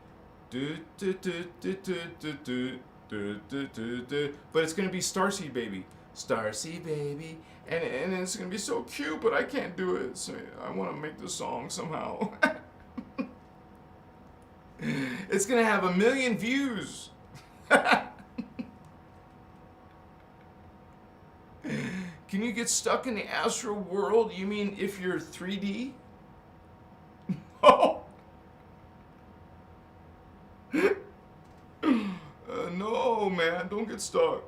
do do do do do do do do do do do. But it's gonna be Starseed baby. Starseed baby, and it's gonna be so cute, but I can't do it. So I want to make the song somehow. It's gonna have 1 million views. Can you get stuck in the astral world? You mean if you're 3D? Oh. No, man, don't get stuck.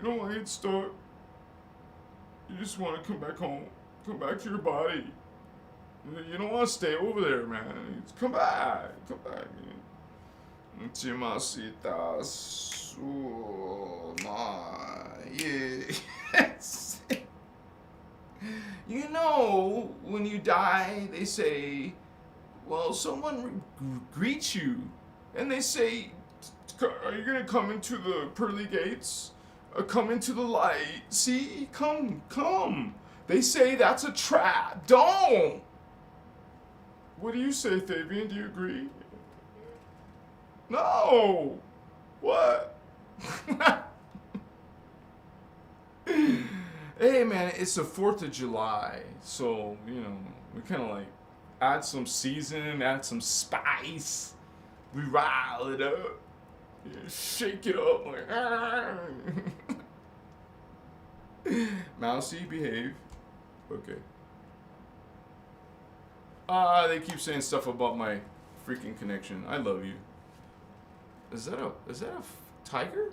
You don't want to get stuck. You just want to come back home. Come back to your body. You don't want to stay over there, man. Come back. Come back. Chimasitas. Oh, my. Yes. You know, when you die, they say, well, someone greets you. And they say, are you going to come into the pearly gates? Come into the light. See? Come. They say that's a trap. Don't! What do you say, Fabian? Do you agree? No! What? Hey, man, it's the 4th of July. So, we kind of like add some season, add some spice. We rile it up. Yeah, shake it up like. Mousy, behave. Okay. They keep saying stuff about my freaking connection. I love you. Is that a tiger?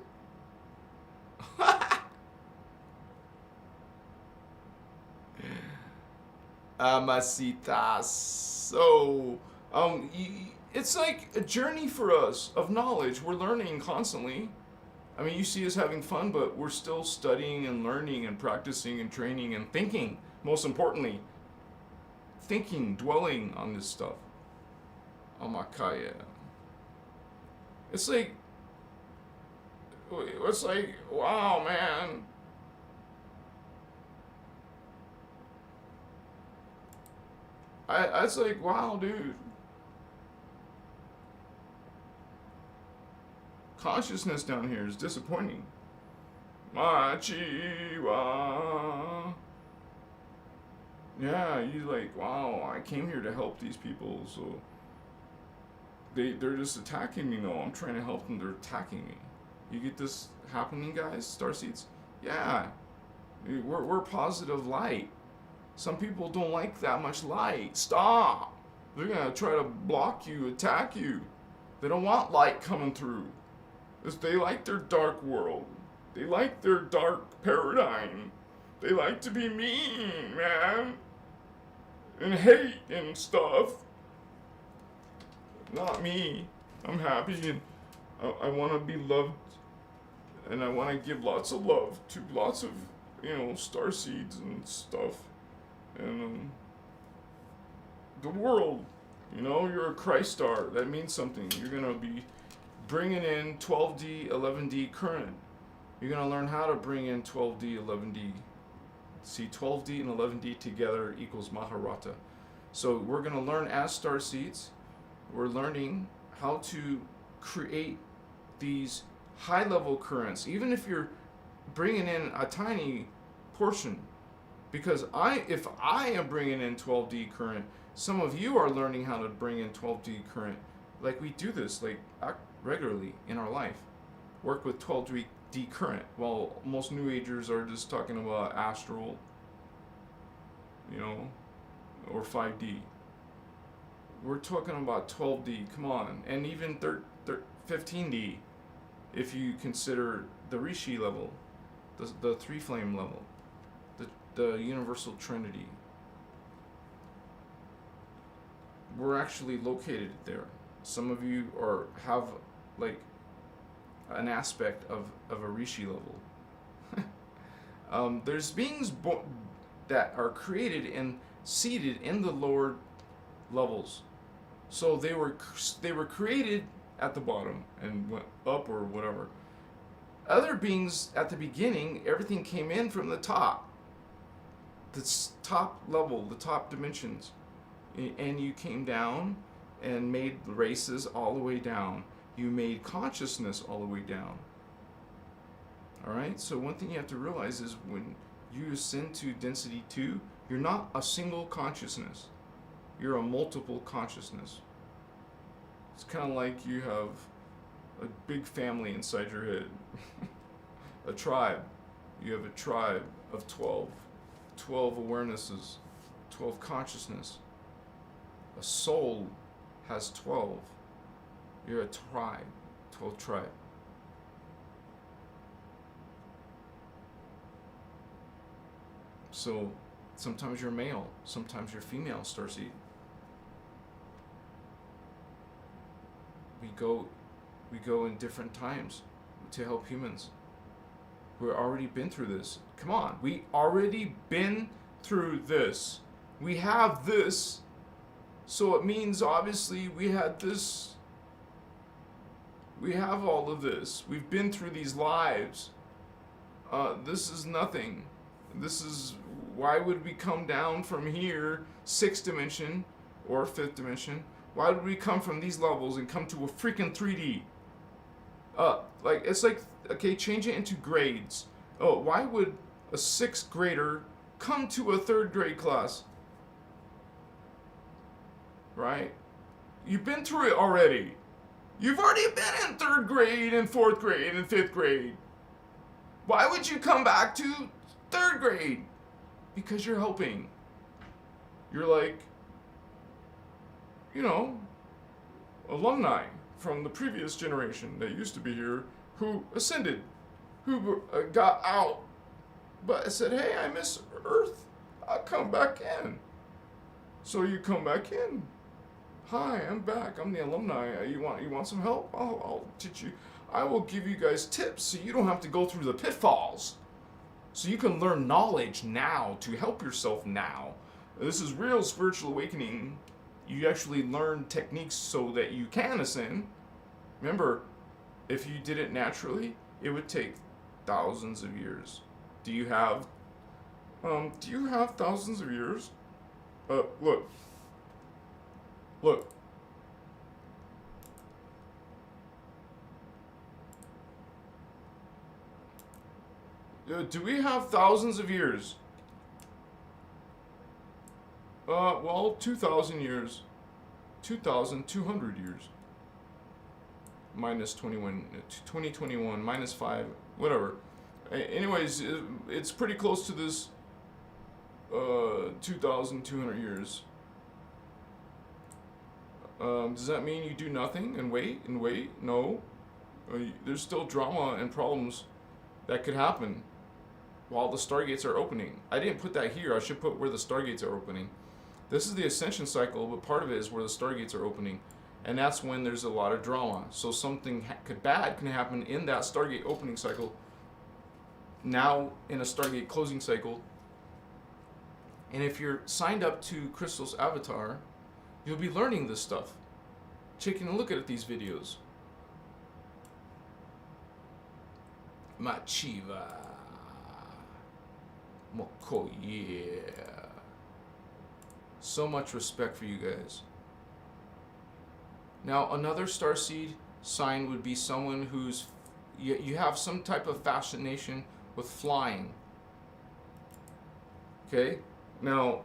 Amasitas. So, it's like a journey for us of knowledge. We're learning constantly. I mean, you see us having fun, but we're still studying and learning and practicing and training and thinking. Most importantly, thinking, dwelling on this stuff. Amakaya. It's like, wow, man. It's like, wow, dude. Consciousness down here is disappointing. Machiwa. Yeah, you like, wow, I came here to help these people, so they're just attacking me. No, I'm trying to help them, they're attacking me. You get this happening, guys? Starseeds? Yeah. We're positive light. Some people don't like that much light. Stop. They're gonna try to block you, attack you. They don't want light coming through. They like their dark world. They like their dark paradigm. They like to be mean, man. And hate and stuff. Not me. I'm happy and I want to be loved. And I want to give lots of love to lots of, starseeds and stuff. And the world, you're a Christ star. That means something. You're going to be bringing in 12D, 11D current. You're going to learn how to bring in 12D, 11D. See, 12D and 11D together equals Maharata. So we're going to learn as Starseeds. We're learning how to create these high-level currents, even if you're bringing in a tiny portion. Because if I am bringing in 12D current, some of you are learning how to bring in 12D current. Like we do this regularly in our life. Work with 12D current. While most New Agers are just talking about astral, or 5D. We're talking about 12D, come on. And even 15D, if you consider the Rishi level, the three flame level, the universal trinity. We're actually located there. Some of you have like an aspect of a Rishi level. There's beings that are created and seated in the lower levels. So they were created at the bottom and went up or whatever. Other beings at the beginning, everything came in from the top. The top level, the top dimensions. And you came down and made races all the way down. You made consciousness all the way down. Alright? So one thing you have to realize is when you ascend to density 2, you're not a single consciousness. You're a multiple consciousness. It's kind of like you have a big family inside your head. A tribe. You have a tribe of 12. 12 awarenesses. 12 consciousness. A soul has 12. You're a tribe. 12 tribe. So sometimes you're male, sometimes you're female, Starseed. We go in different times to help humans. We've already been through this. Come on, we already been through this. We have this, so it means obviously we had this. We have all of this. We've been through these lives. This is nothing. This is, why would we come down from here, 6th dimension or 5th dimension? Why would we come from these levels and come to a freaking 3D? Like, it's like, okay, change it into grades. Oh, why would a 6th grader come to a 3rd grade class? Right? You've been through it already. You've already been in 3rd grade and 4th grade and 5th grade. Why would you come back to 3rd grade? Because you're helping. You're like, you know, alumni from the previous generation that used to be here who ascended, who got out, but said, hey, I miss Earth. I'll come back in. So you come back in. Hi, I'm back. I'm the alumni. You want some help? I'll teach you. I will give you guys tips so you don't have to go through the pitfalls. So you can learn knowledge now to help yourself now. This is real spiritual awakening. You actually learn techniques so that you can ascend. Remember, if you did it naturally, it would take thousands of years. Do you have thousands of years? Look. Do we have thousands of years? Well, 2,000 years. 2,200 years. Minus 2021, minus 5, whatever. Anyways, it's pretty close to this 2,200 years. Does that mean you do nothing and wait and wait? No. There's still drama and problems that could happen while the stargates are opening. I didn't put that here. I should put where the stargates are opening. This is the ascension cycle, but part of it is where the stargates are opening. And that's when there's a lot of drama. So something bad can happen in that stargate opening cycle. Now in a stargate closing cycle. And if you're signed up to Crystal's avatar, you'll be learning this stuff. Taking a look at these videos. Machiva. Moko, yeah. So much respect for you guys. Now, another starseed sign would be someone who's, you have some type of fascination with flying. Okay? Now,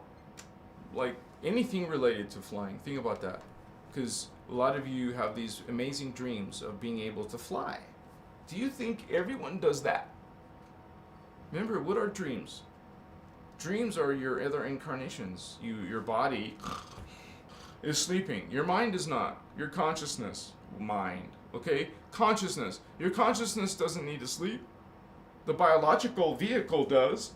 like anything related to flying, think about that. Because a lot of you have these amazing dreams of being able to fly. Do you think everyone does that? Remember, what are dreams? Dreams are your other incarnations. Your body is sleeping. Your mind is not. Your consciousness, mind, okay? Consciousness. Your consciousness doesn't need to sleep. The biological vehicle does,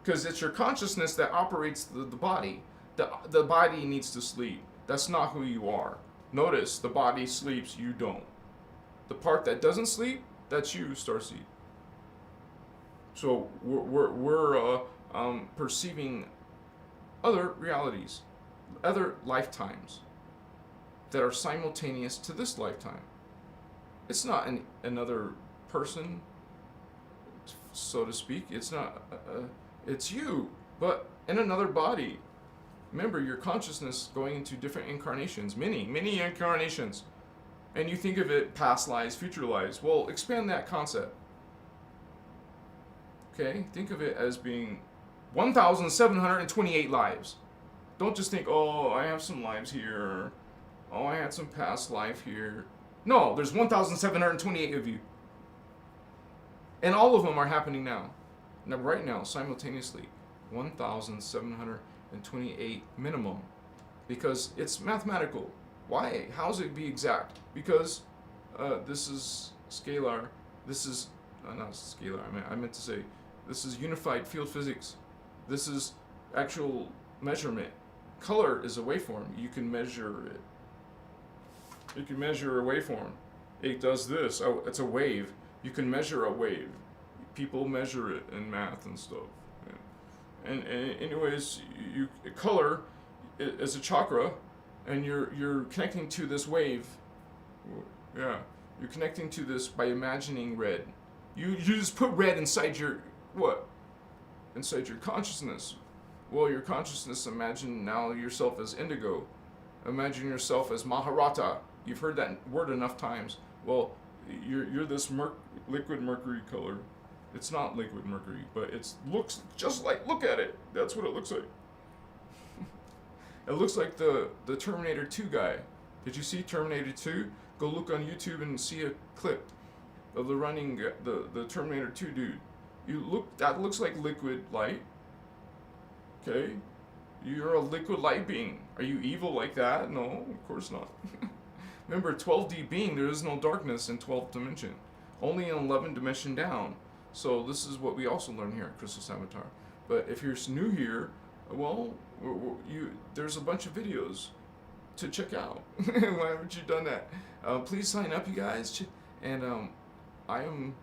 because it's your consciousness that operates the body. The body needs to sleep. That's not who you are. Notice, the body sleeps, you don't. The part that doesn't sleep, that's you, Starseed. So we're perceiving other realities, other lifetimes that are simultaneous to this lifetime. It's not another person, so to speak. It's not. It's you, but in another body. Remember, your consciousness going into different incarnations, many incarnations, and you think of it past lives, future lives. Well, expand that concept. Okay, think of it as being 1,728 lives. Don't just think, oh, I have some lives here. Oh, I had some past life here. No, there's 1,728 of you. And all of them are happening now. Now, right now, simultaneously. 1,728 minimum. Because it's mathematical. Why? How does it be exact? Because this is scalar. This is, not scalar, I meant to say, this is unified field physics. This is actual measurement. Color is a waveform. You can measure it. You can measure a waveform. It does this. Oh, it's a wave. You can measure a wave. People measure it in math and stuff. And anyways, color is a chakra, and you're connecting to this wave. Yeah, you're connecting to this by imagining red. You just put red inside your what? Inside your consciousness. Well, your consciousness, imagine now yourself as indigo. Imagine yourself as Maharata. You've heard that word enough times. Well, you're this liquid mercury color. It's not liquid mercury, but it looks just like, look at it. That's what it looks like. It looks like the Terminator 2 guy. Did you see Terminator 2? Go look on YouTube and see a clip of the Terminator 2 dude. That looks like liquid light. Okay? You're a liquid light being. Are you evil like that? No, of course not. Remember, 12D being, there is no darkness in 12th dimension. Only in 11th dimension down. So this is what we also learn here at Christos Avatar. But if you're new here, well, there's a bunch of videos to check out. Why haven't you done that? Please sign up, you guys. And I am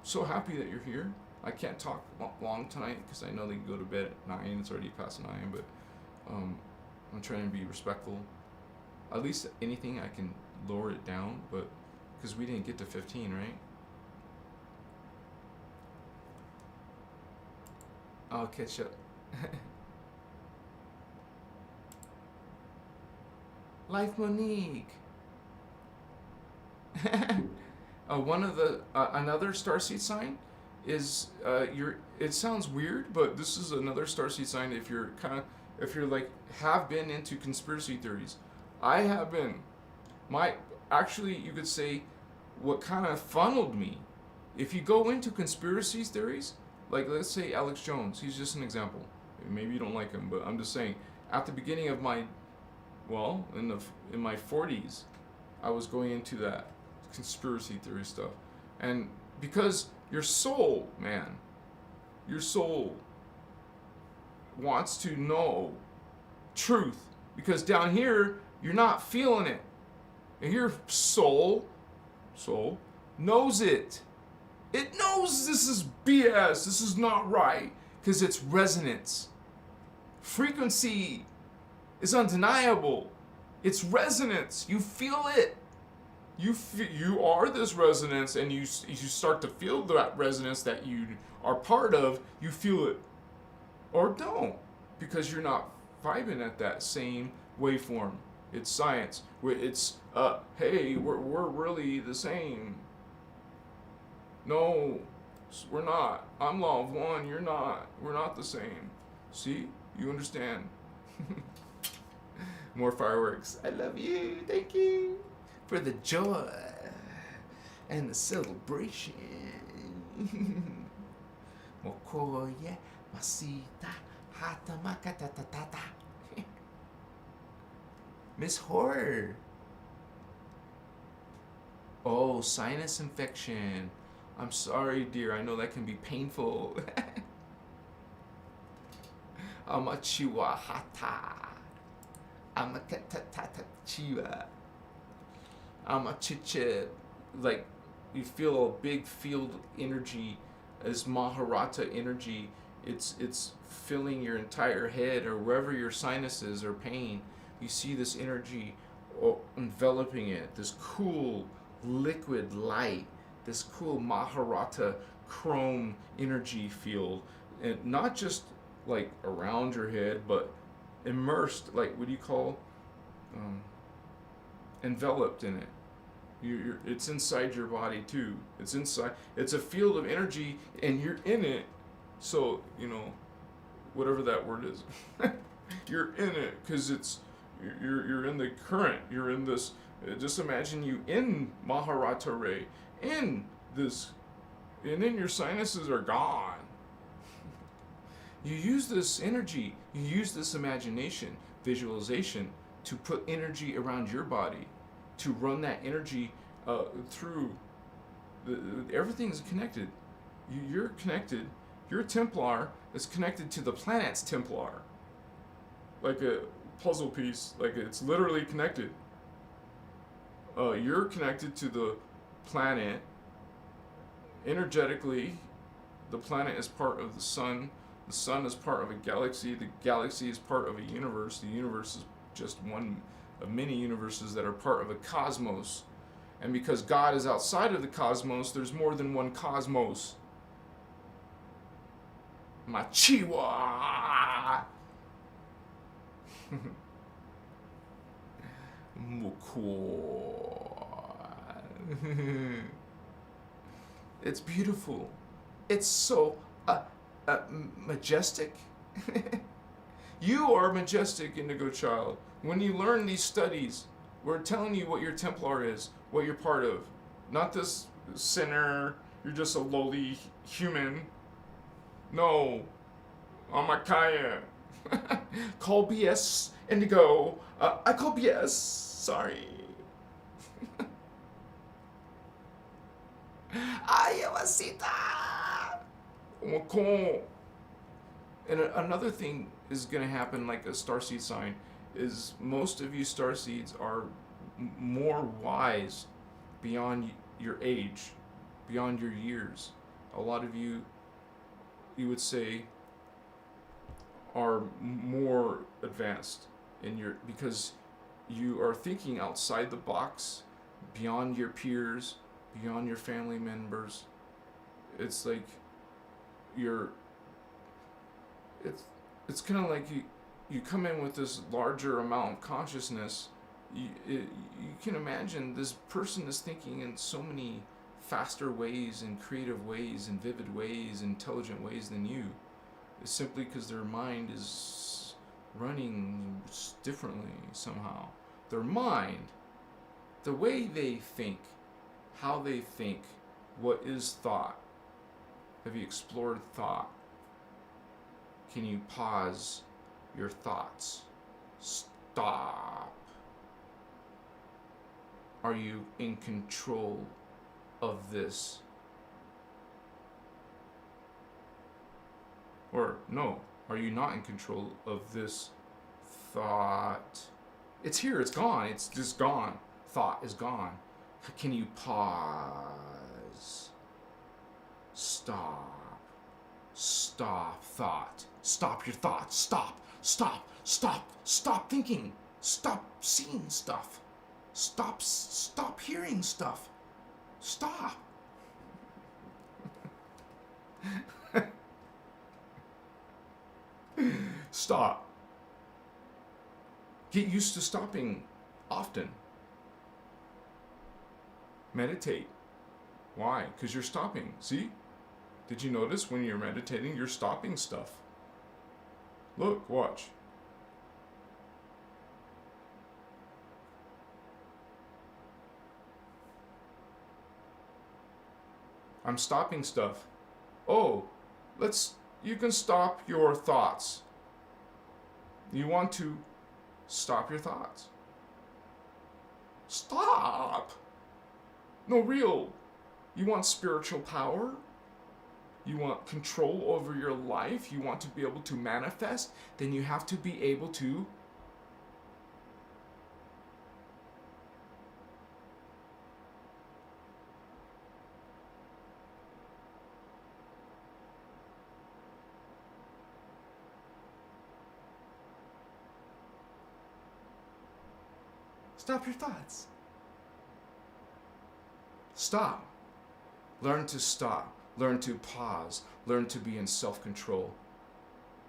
so happy that you're here. I can't talk long tonight because I know they can go to bed at 9. It's already past 9, but I'm trying to be respectful. At least anything I can lower it down, but because we didn't get to 15, right? I'll catch up. Life Monique. One of the another starseed sign is it sounds weird, but this is another starseed sign if you're like have been into conspiracy theories. I have been. Actually you could say what kind of funneled me. If you go into conspiracy theories, like let's say Alex Jones, he's just an example. Maybe you don't like him, but I'm just saying at the beginning of my in my 40s, I was going into that conspiracy theory stuff. And because your soul, man, your soul wants to know truth. Because down here, you're not feeling it. And your soul knows it. It knows this is BS. This is not right. Because it's resonance. Frequency is undeniable. It's resonance. You feel it. You are this resonance, and you start to feel that resonance that you are part of. You feel it, or don't, because you're not vibing at that same waveform. It's science. It's hey, we're really the same. No, we're not. I'm law of one. You're not. We're not the same. See, you understand. More fireworks. I love you. Thank you for the joy and the celebration. Mokoye masita hata makatatata. Miss Horror. Oh, sinus infection. I'm sorry, dear. I know that can be painful. Amachiwa hata. Amakatatachiwa. Amachicha. Like, you feel a big field energy as Maharata energy. It's filling your entire head or wherever your sinuses are pain. You see this energy enveloping it. This cool liquid light. This cool Maharata chrome energy field. And not just like around your head, but immersed, like what do you call enveloped in it. It's inside your body too. It's inside. It's a field of energy, and you're in it. So whatever that word is, you're in it because you're in the current. You're in this. Just imagine you in Maharata Ray, in this, and then your sinuses are gone. You use this energy. You use this imagination, visualization to put energy around your body, to run that energy through. Everything's connected. You're connected, Your Templar is connected to the planet's Templar. Like a puzzle piece. Like it's literally connected. You're connected to the planet. Energetically, the planet is part of the sun. The sun is part of a galaxy. The galaxy is part of a universe. The universe is just one of many universes that are part of a cosmos. And because God is outside of the cosmos, there's more than one cosmos. Machiwa! It's beautiful. It's so majestic. You are majestic, Indigo Child. When you learn these studies, we're telling you what your Templar is, what you're part of. Not this sinner, you're just a lowly human. No. Amakaya. Call BS, Indigo. I call BS. Sorry. Ayawasita. And another thing is going to happen, like a starseed sign, is most of you starseeds are more wise beyond your age, beyond your years. A lot of you would say, are more advanced in your, because you are thinking outside the box, beyond your peers, beyond your family members. It's like it's kind of like you come in with this larger amount of consciousness. You can imagine this person is thinking in so many faster ways and creative ways and vivid ways, intelligent ways than you. It's simply because their mind is running differently somehow. Their mind, the way they think, how they think, what is thought? Have you explored thought? Can you pause your thoughts? Stop. Are you in control of this? Or no, are you not in control of this thought? It's here, it's gone, it's just gone. Thought is gone. Can you pause? Stop. Stop thought. Stop your thoughts. Stop. Stop. Stop. Stop thinking. Stop seeing stuff. Stop hearing stuff. Stop. Stop. Get used to stopping often. Meditate. Why? Because you're stopping. See? Did you notice when you're meditating, you're stopping stuff? Look, watch. I'm stopping stuff. Oh, you can stop your thoughts. You want to stop your thoughts. Stop! No, real. You want spiritual power? You want control over your life? You want to be able to manifest? Then you have to be able to stop your thoughts. Stop. Learn to stop. Learn to pause. Learn to be in self-control.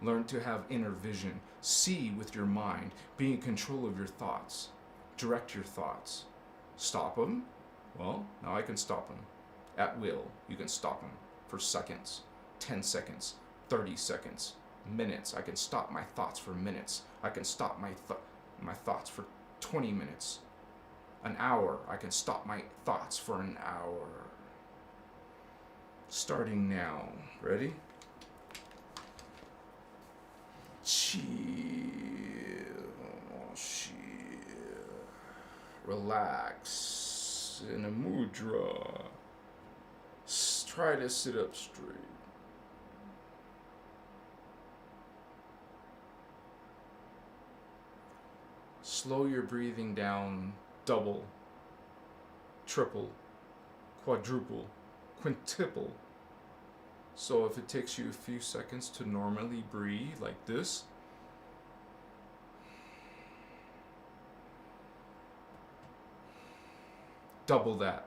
Learn to have inner vision. See with your mind. Be in control of your thoughts. Direct your thoughts. Stop them? Well, now I can stop them. At will, you can stop them for seconds. 10 seconds. 30 seconds. Minutes. I can stop my thoughts for minutes. I can stop my thoughts for 20 minutes. An hour. I can stop my thoughts for an hour. Starting now. Ready? Chill. Relax. In a mudra. Try to sit up straight. slow your breathing down double, triple, quadruple, quintuple. So if it takes you a few seconds to normally breathe like this, double that.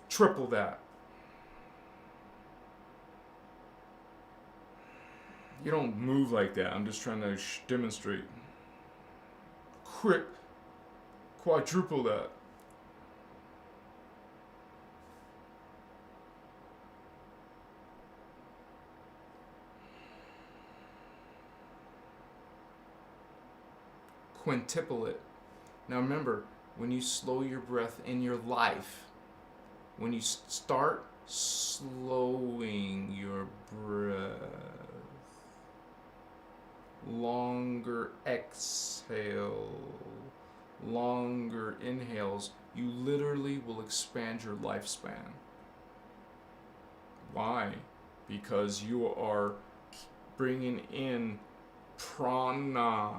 Triple that. You don't move like that. I'm just trying to demonstrate. Quick, quadruple that. Quintuple it. Now remember, when you slow your breath in your life, when you start slowing your breath, longer exhale, longer inhales, you literally will expand your lifespan. Why? Because you are bringing in prana.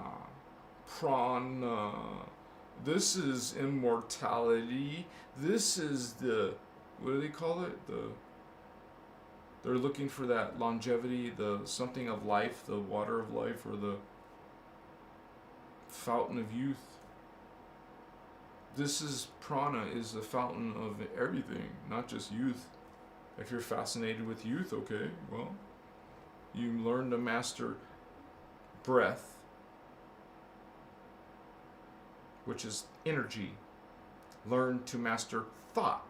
Prana. This is immortality. This is the, what do they call it? They're looking for that longevity, the something of life, the water of life, or the fountain of youth. This is prana, is the fountain of everything, not just youth. If you're fascinated with youth, okay, well, you learn to master breath, which is energy. Learn to master thought.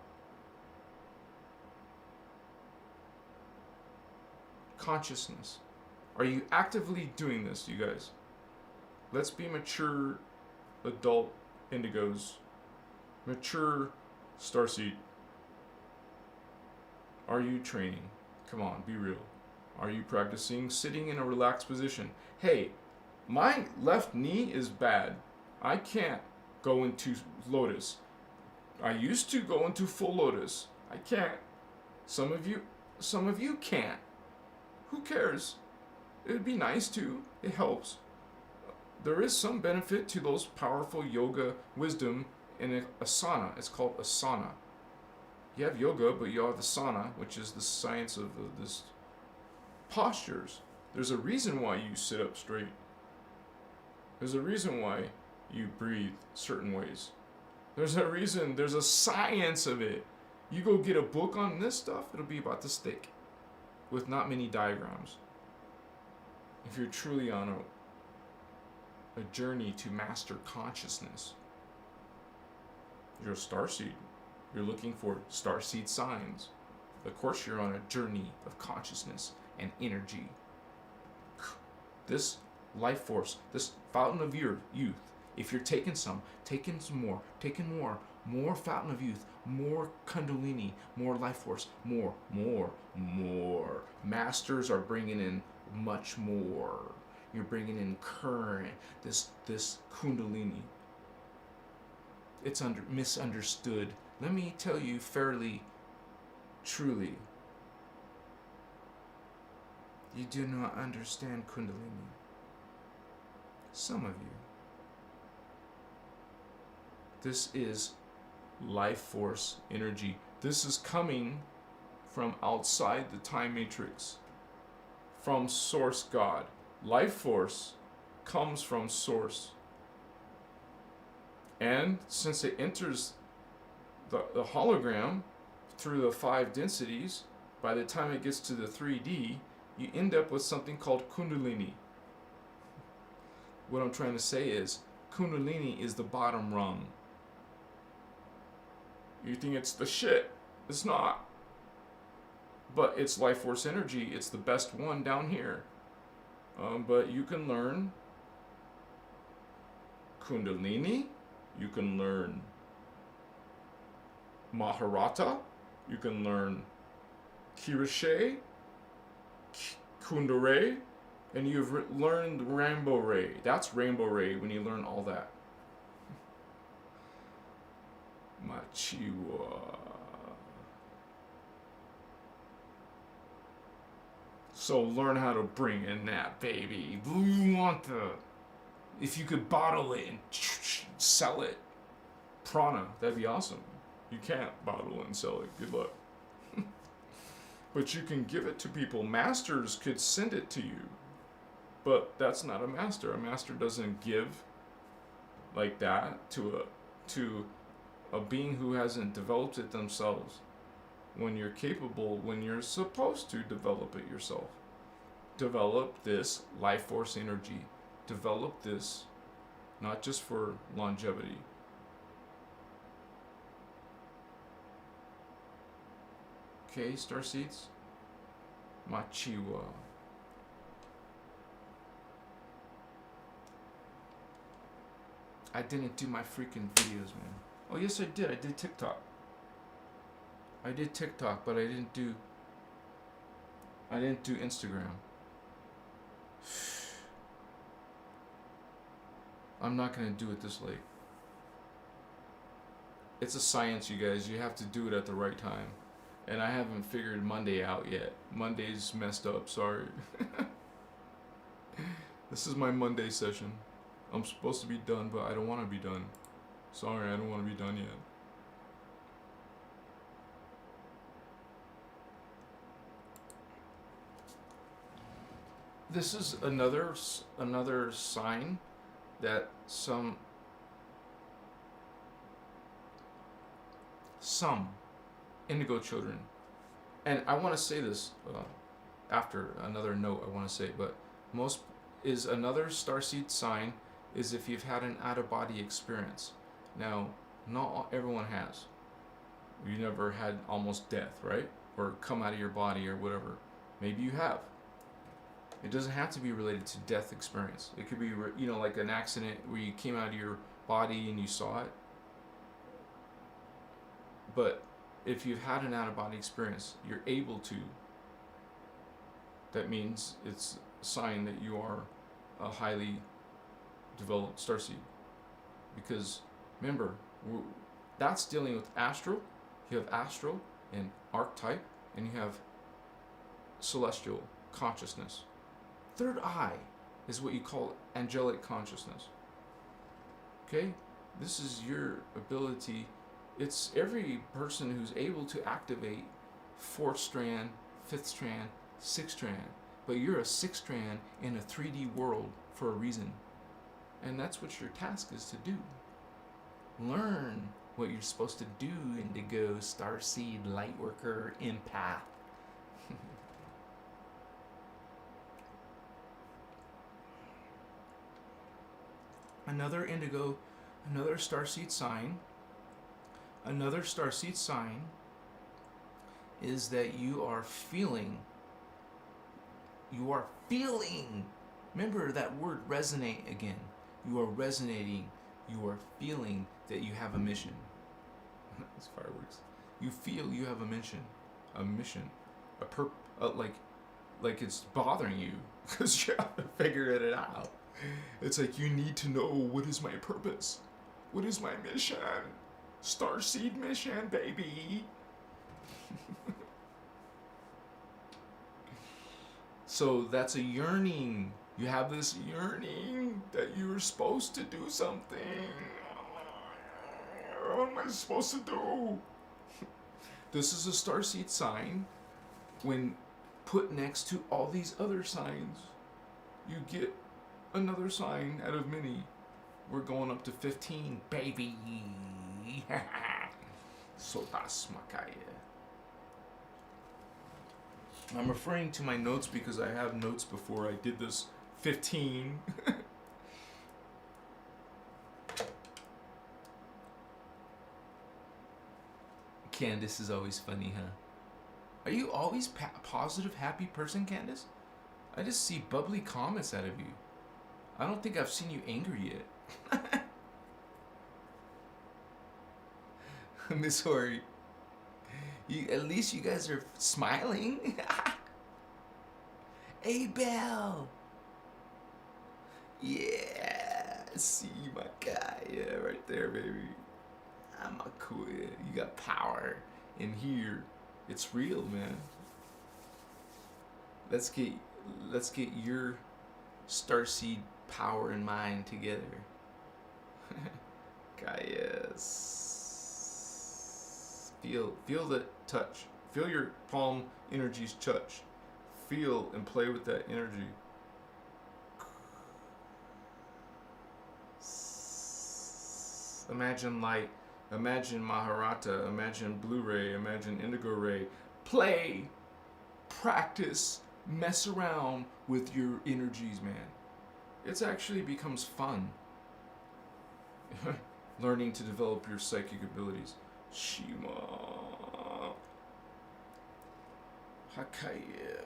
Consciousness. Are you actively doing this, you guys? Let's be mature adult indigos. Mature starseed. Are you training? Come on, be real. Are you practicing sitting in a relaxed position? Hey, my left knee is bad. I can't go into lotus. I used to go into full lotus. I can't. Some of you can't. Who cares? It'd be nice to. It helps. There is some benefit to those powerful yoga wisdom in asana. It's called asana. You have yoga, but you have asana, which is the science of this postures. There's a reason why you sit up straight. There's a reason why you breathe certain ways. There's a reason, there's a science of it. You go get a book on this stuff, it'll be about this thick, with not many diagrams. If you're truly on a journey to master consciousness, you're a starseed. You're looking for starseed signs. Of course, you're on a journey of consciousness and energy. This life force, this fountain of your youth, if you're taking some more fountain of youth, more kundalini, more life force, more. Masters are bringing in much more. You're bringing in current, this kundalini. It's misunderstood. Let me tell you fairly, truly, you do not understand kundalini. Some of you. This is life force energy. This is coming from outside the time matrix, from source God. Life force comes from source. And since it enters the hologram through the 5 densities, by the time it gets to the 3D, you end up with something called kundalini. What I'm trying to say is, kundalini is the bottom rung. You think it's the shit. It's not. But it's life force energy. It's the best one down here. But you can learn kundalini. You can learn Maharata. You can learn Kirishe, Kundare, and you've learned Rainbow Ray. That's Rainbow Ray when you learn all that. Machiwa. So learn how to bring in that, baby. You want the... If you could bottle it and sell it, prana, that'd be awesome. You can't bottle and sell it. Good luck. But you can give it to people. Masters could send it to you. But that's not a master. A master doesn't give like that to a being who hasn't developed it themselves. When you're capable, when you're supposed to develop it yourself. Develop this life force energy. Develop this not just for longevity. Okay, Starseeds? Machiwa. I didn't do my freaking videos, man. Oh, yes, I did. I did TikTok. I did TikTok, but I didn't do Instagram. I'm not going to do it this late. It's a science, you guys. You have to do it at the right time. And I haven't figured Monday out yet. Monday's messed up, sorry. This is my Monday session. I'm supposed to be done, but I don't want to be done. Sorry, I don't want to be done yet. This is another sign that some indigo children, and I want to say this after another note I want to say, but most is another starseed sign is if you've had an out-of-body experience. Now, not everyone has. You never had almost death, right? Or come out of your body or whatever. Maybe you have. It doesn't have to be related to death experience. It could be, like an accident where you came out of your body and you saw it. But if you've had an out-of-body experience, you're able to. That means it's a sign that you are a highly developed starseed. Because remember, that's dealing with astral. You have astral and archetype, and you have celestial consciousness. Third eye is what you call angelic consciousness. Okay? This is your ability. It's every person who's able to activate 4th strand, 5th strand, 6th strand. But you're a 6th strand in a 3D world for a reason. And that's what your task is to do. Learn what you're supposed to do, Indigo, Starseed, Lightworker, Empath. Another Indigo, another Starseed sign. Another Starseed sign is that you are feeling. You are feeling. Remember that word resonate again. You are resonating. You are feeling that you have a mission. It's fireworks. You feel you have a mission, like it's bothering you because you haven't figured it out. It's like you need to know, what is my purpose? What is my mission? Starseed mission, baby. So that's a yearning. You have this yearning that you're supposed to do something. What am I supposed to do? This is a starseed sign. When put next to all these other signs, you get another sign out of many. We're going up to 15, baby. Sotas Makaya. I'm referring to my notes because I have notes before I did this 15. Candace is always funny, huh? Are you always positive, happy person, Candace? I just see bubbly comments out of you. I don't think I've seen you angry yet. Miss Hori, at least you guys are smiling. Hey, Belle. Yeah, see my guy. Yeah, right there, baby. I'm a cool. Yeah. You got power in here. It's real, man. let's get your starseed power and mind together. Gaius. Feel the touch. Feel your palm energies touch. Feel and play with that energy. Imagine light. Imagine Maharata. Imagine Blu-ray. Imagine Indigo Ray. Play. Practice. Mess around with your energies, man. It actually becomes fun. Learning to develop your psychic abilities. Shima. Hakaya.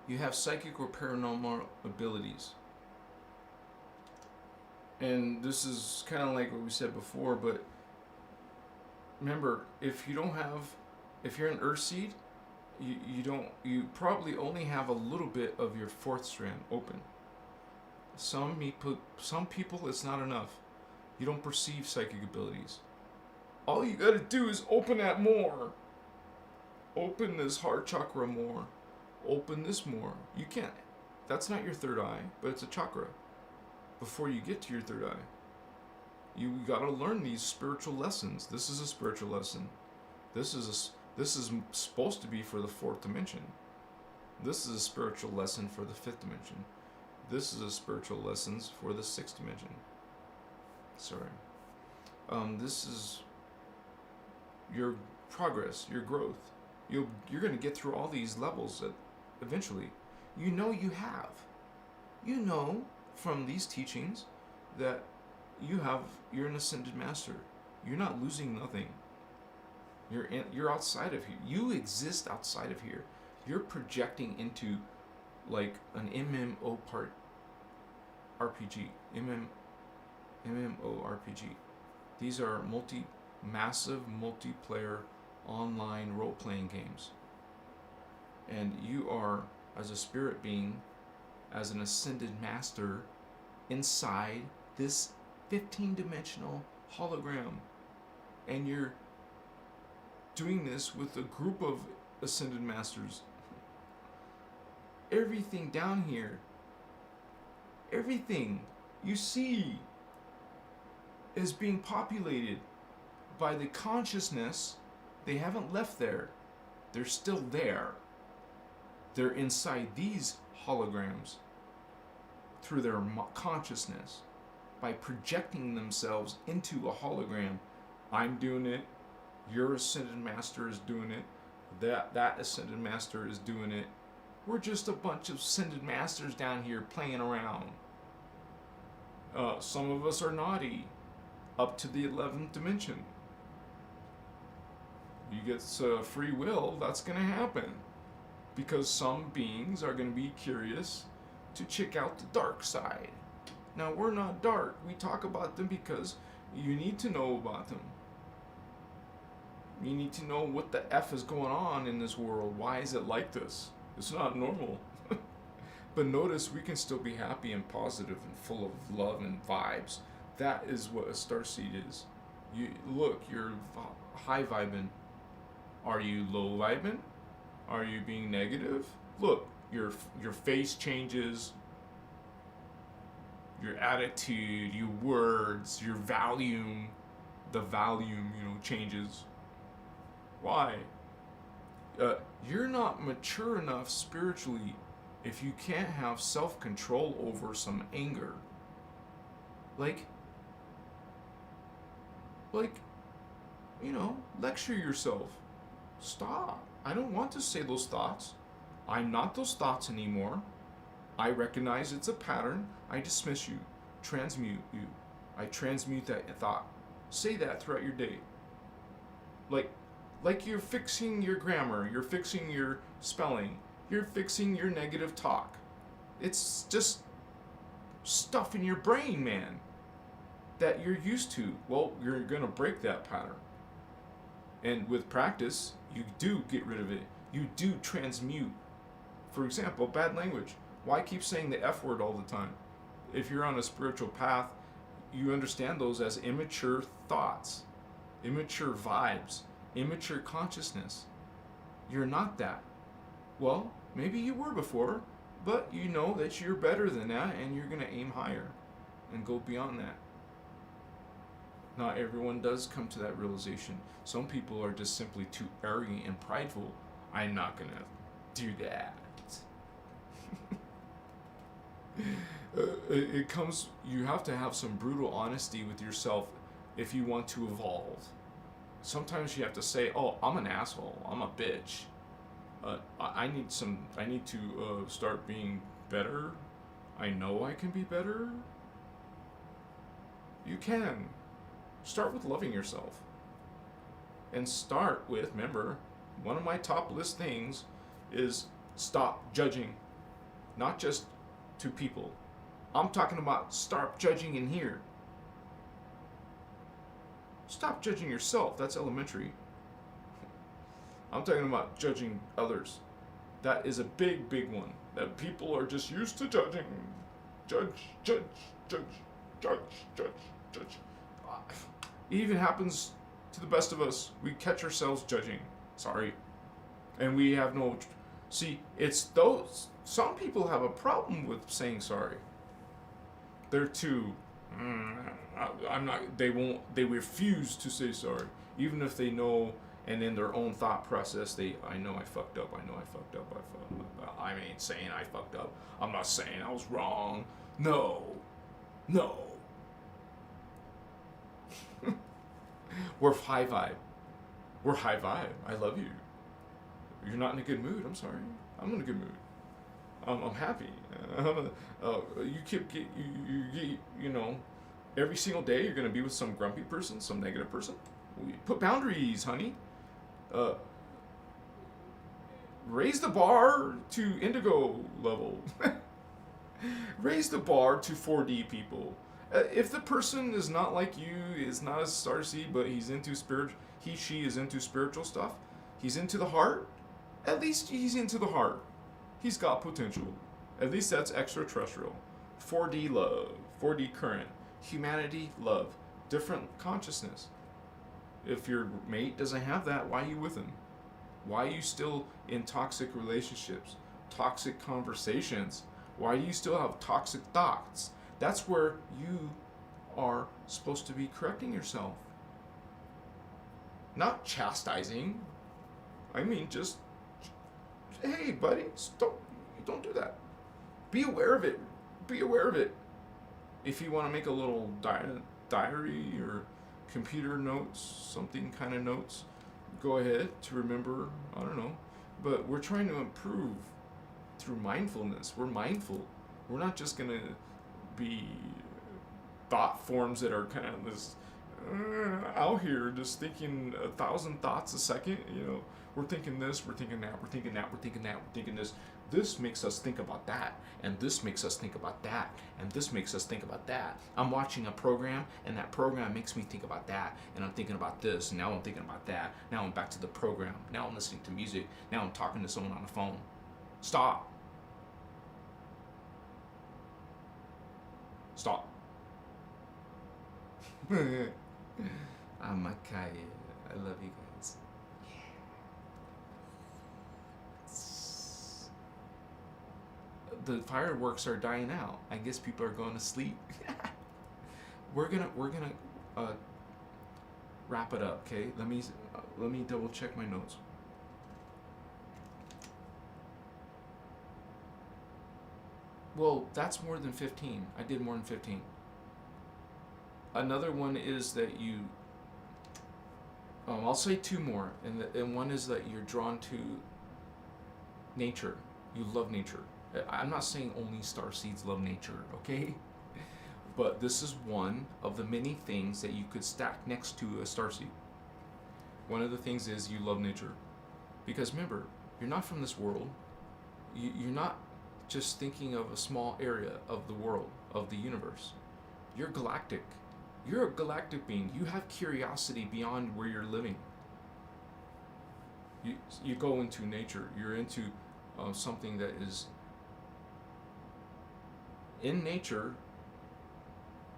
You have psychic or paranormal abilities. And this is kind of like what we said before, but remember, if you're an Earth seed, you probably only have a little bit of your fourth strand open. Some people it's not enough. You don't perceive psychic abilities. All you gotta do is open that more. Open this heart chakra more. Open this more. You can't. That's not your third eye, but it's a chakra. Before you get to your third eye, you gotta learn these spiritual lessons. This is a spiritual lesson. This is supposed to be for the fourth dimension. This is a spiritual lesson for the fifth dimension. This is a spiritual lessons for the sixth dimension. Sorry. This is your progress, your growth. You're going to get through all these levels eventually. You have. You know from these teachings that you're an ascended master. You're not losing nothing. You're outside of here. You exist outside of here. You're projecting into like an MMO RPG. MMORPG. These are massive multiplayer online role-playing games. And you are, as a spirit being, as an ascended master, inside this 15-dimensional hologram. And you're doing this with a group of ascended masters. Everything down here, everything you see is being populated by the consciousness. They haven't left there. They're still there. They're inside these holograms through their consciousness by projecting themselves into a hologram. I'm doing it. Your ascended master is doing it. That ascended master is doing it. We're just a bunch of ascended masters down here playing around. Some of us are naughty, up to the 11th dimension. You get free will, that's going to happen. Because some beings are going to be curious to check out the dark side. Now, we're not dark. We talk about them because you need to know about them. You need to know what the F is going on in this world. Why is it like this? It's not normal. But notice we can still be happy and positive and full of love and vibes. That is what a starseed is. You're high vibing. Are you low vibing? Are you being negative? Look, your face changes. Your attitude, your words, your volume, the volume, changes. Why? You're not mature enough spiritually if you can't have self-control over some anger. Like, lecture yourself. Stop. I don't want to say those thoughts. I'm not those thoughts anymore. I recognize it's a pattern. I dismiss you. Transmute you. I transmute that thought. Say that throughout your day. Like you're fixing your grammar. You're fixing your spelling. You're fixing your negative talk. It's just stuff in your brain, man, that you're used to. Well, you're going to break that pattern. And with practice, you do get rid of it. You do transmute. For example, bad language. Why keep saying the F word all the time? If you're on a spiritual path, you understand those as immature thoughts. immature vibes, immature consciousness. You're not that. Well, maybe you were before, but you know that you're better than that and you're going to aim higher and go beyond that. Not everyone does come to that realization. Some people are just simply too arrogant and prideful. I'm not going to do that. It comes, you have to have some brutal honesty with yourself if you want to evolve. Sometimes you have to say, oh, I'm an asshole, I'm a bitch. I need to start being better. I know I can be better. You can. Start with loving yourself. And start with, remember, one of my top list things is stop judging. Not just to people. I'm talking about stop judging in here. Stop judging yourself. That's elementary. I'm talking about judging others. That is a big, big one. That people are just used to judging. Judge, judge, judge, judge, judge, judge. It even happens to the best of us. We catch ourselves judging. Sorry. And we have no... See, it's those... Some people have a problem with saying sorry. They're too... I'm not... They refuse to say sorry. Even if they know... And in their own thought process, I know I fucked up. I ain't saying I fucked up. I'm not saying I was wrong. No. We're high vibe. I love you. You're not in a good mood. I'm sorry. I'm in a good mood. I'm happy. You know, every single day you're gonna be with some grumpy person, some negative person. Put boundaries, honey. Raise the bar to indigo level. Raise the bar to 4D people. If the person is not like you, is not a starseed, but he's into she is into spiritual stuff, he's into the heart, at least he's into the heart. He's got potential. At least that's extraterrestrial. 4D love, 4D current, humanity, love, different consciousness. If your mate doesn't have that, why are you with him? Why are you still in toxic relationships, toxic conversations? Why do you still have toxic thoughts? That's where you are supposed to be correcting yourself. Not chastising. I mean, just, hey, buddy, don't do that. Be aware of it. If you want to make a little diary or computer notes, something kind of notes, go ahead to remember, I don't know. But we're trying to improve through mindfulness. We're mindful. We're not just going to be thought forms that are kind of this out here just thinking 1,000 thoughts a second. You know, we're thinking this, we're thinking that, we're thinking that, we're thinking that, we're thinking this. This makes us think about that, and this makes us think about that, and this makes us think about that. I'm watching a program, and that program makes me think about that, and I'm thinking about this, and now I'm thinking about that. Now I'm back to the program. Now I'm listening to music. Now I'm talking to someone on the phone. Stop. I'm Makai. I love you guys. The fireworks are dying out. I guess people are going to sleep. We're gonna wrap it up, okay? Let me double check my notes. Well, that's more than 15. I did more than 15. Another one is that you. I'll say two more, and one is that you're drawn to nature. You love nature. I'm not saying only starseeds love nature, okay? But this is one of the many things that you could stack next to a starseed. One of the things is you love nature. Because remember, you're not from this world. You're not just thinking of a small area of the world, of the universe. You're galactic. You're a galactic being. You have curiosity beyond where you're living. You go into nature. You're into something that is... In nature,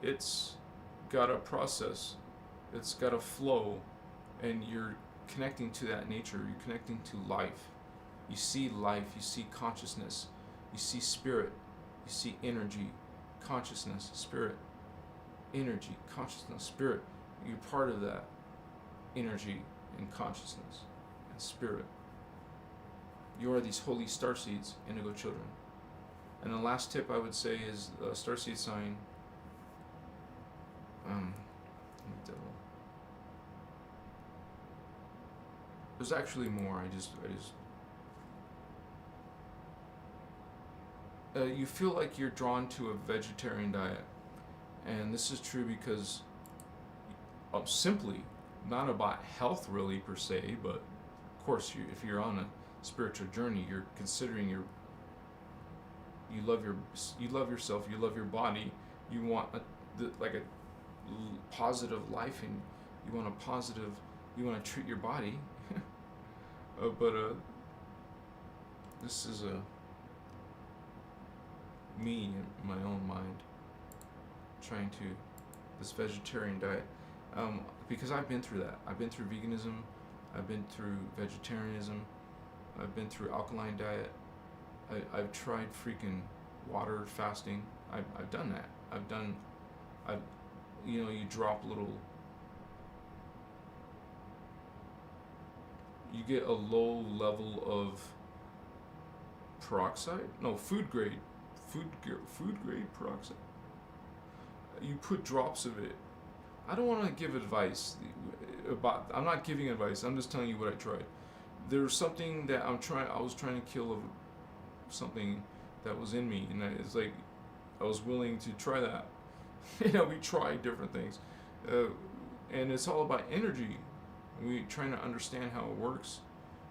it's got a process. It's got a flow. and you're connecting to that nature. You're connecting to life. You see life. You see consciousness. You see spirit. You see energy, consciousness, spirit, energy, consciousness, spirit. You're part of that energy and consciousness and spirit. You are these holy starseeds, indigo children. And the last tip I would say is starseed sign. There's actually more. You feel like you're drawn to a vegetarian diet, and this is true because simply not about health really per se, but of course if you're on a spiritual journey, you're considering you love yourself, you love your body, you want a positive life, and you want to treat your body. But this is me in my own mind trying to this vegetarian diet, because I've been through that. I've been through veganism, I've been through vegetarianism, I've been through alkaline diet, I've tried freaking water fasting. I've done that. You drop you get a low level of food grade peroxide. You put drops of it. I don't want to give advice I'm not giving advice. I'm just telling you what I tried. There's something that I was trying to kill of something that was in me, and it's like I was willing to try that. We tried different things, and it's all about energy. We're trying to understand how it works.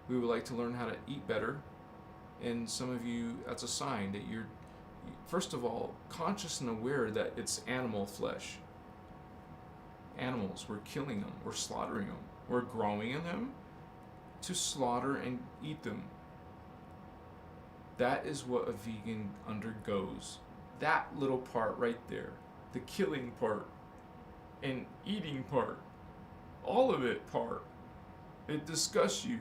We would like to learn how to eat better, and some of you, that's a sign that you're, first of all, conscious and aware that it's animal flesh. Animals, we're killing them, we're slaughtering them, we're growing them to slaughter and eat them. That is what a vegan undergoes. That little part right there, the killing part and eating part, all of it part, it disgusts you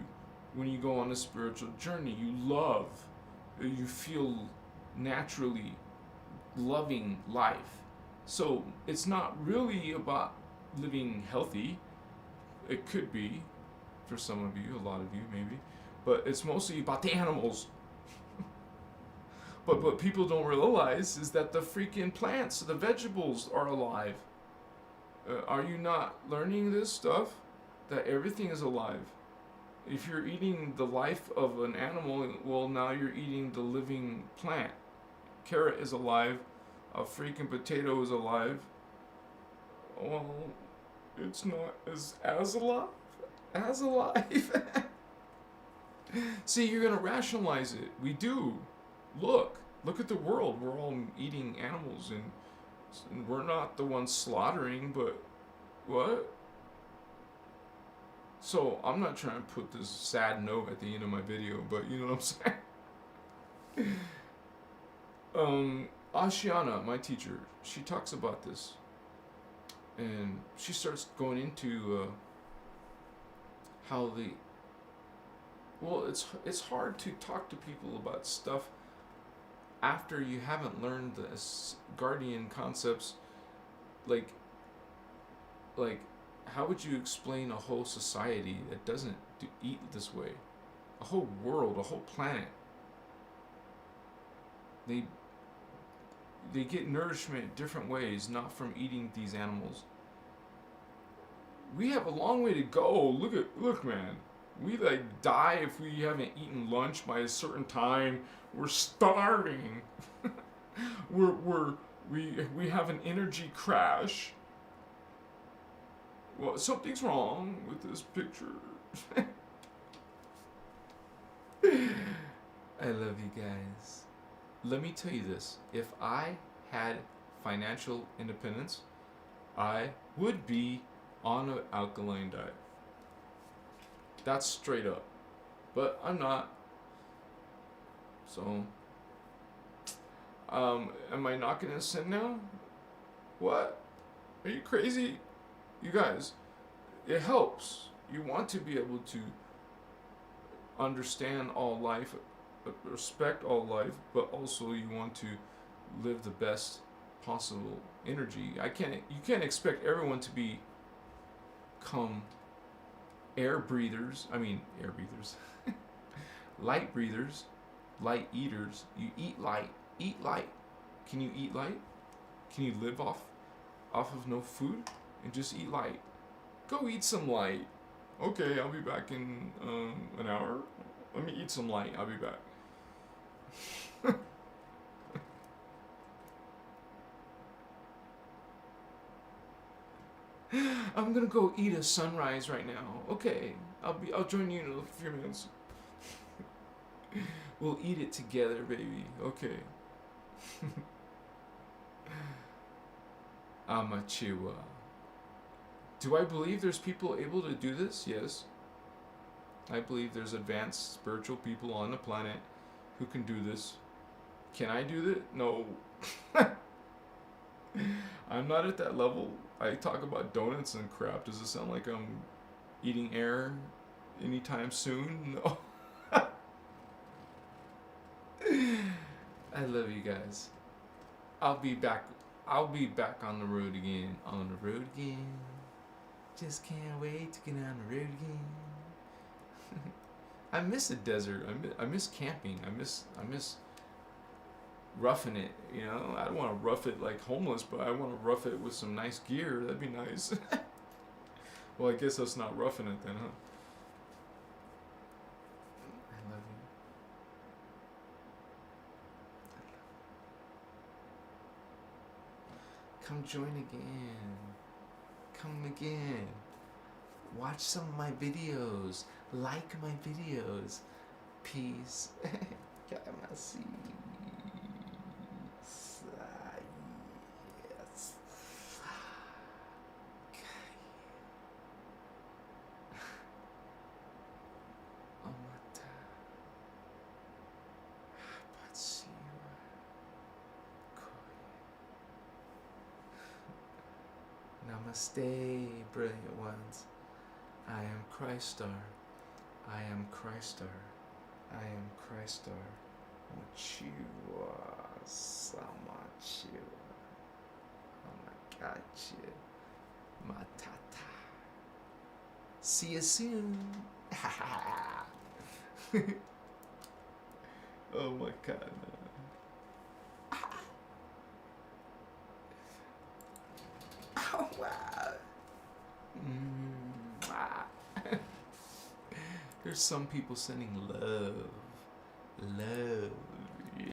when you go on a spiritual journey. You feel naturally loving life. So it's not really about living healthy. It could be for some of you, a lot of you maybe, but it's mostly about the animals. But what people don't realize is that the freaking plants, the vegetables are alive. Are you not learning this stuff? That everything is alive. If you're eating the life of an animal, well, now you're eating the living plant. Carrot is alive. A freaking potato is alive. Well, it's not as alive. See, you're going to rationalize it. We do. Look at the world. We're all eating animals, and we're not the ones slaughtering, but what? So I'm not trying to put this sad note at the end of my video, but you know what I'm saying? Ashiana, my teacher, she talks about this, and she starts going into how it's hard to talk to people about stuff after you haven't learned the guardian concepts. Like how would you explain a whole society that doesn't eat this way? A whole world, a whole planet. They get nourishment different ways, not from eating these animals. We have a long way to go. Look, man. We die if we haven't eaten lunch by a certain time. We're starving. we have an energy crash. Well, something's wrong with this picture. I love you guys. Let me tell you this. If I had financial independence, I would be on an alkaline diet. That's straight up. But I'm not. So, am I not going to sin now? What? Are you crazy? You guys, it helps. you want to be able to understand all life, respect all life, but also you want to live the best possible energy. You can't expect everyone to become air breathers. Light breathers, light eaters. You eat light. Eat light. Can you eat light? Can you live off of no food and just eat light? Go eat some light. Okay, I'll be back in an hour. Let me eat some light. I'll be back. I'm gonna go eat a sunrise right now. Okay, I'll join you in a few minutes. We'll eat it together, baby. Okay. Amachiwa. Do I believe there's people able to do this? Yes. I believe there's advanced spiritual people on the planet who can do this. Can I do that? No. I'm not at that level. I talk about donuts and crap. Does it sound like I'm eating air anytime soon? No. I love you guys. I'll be back on the road again. On the road again. Just can't wait to get on the road again. I miss the desert. I miss camping. I miss roughing it. You know, I don't want to rough it like homeless, but I want to rough it with some nice gear. That'd be nice. Well, I guess that's not roughing it then, huh? I love you. Come join again. Come again. Watch some of my videos. Like my videos. Peace. Yes. Namaste, brilliant ones. I am Christar. I am Christar. I am Christar. Machiwa. Samachiwa. Oh my God, you. Matata. See you soon. Oh my God. Oh wow. There's some people sending love. Love.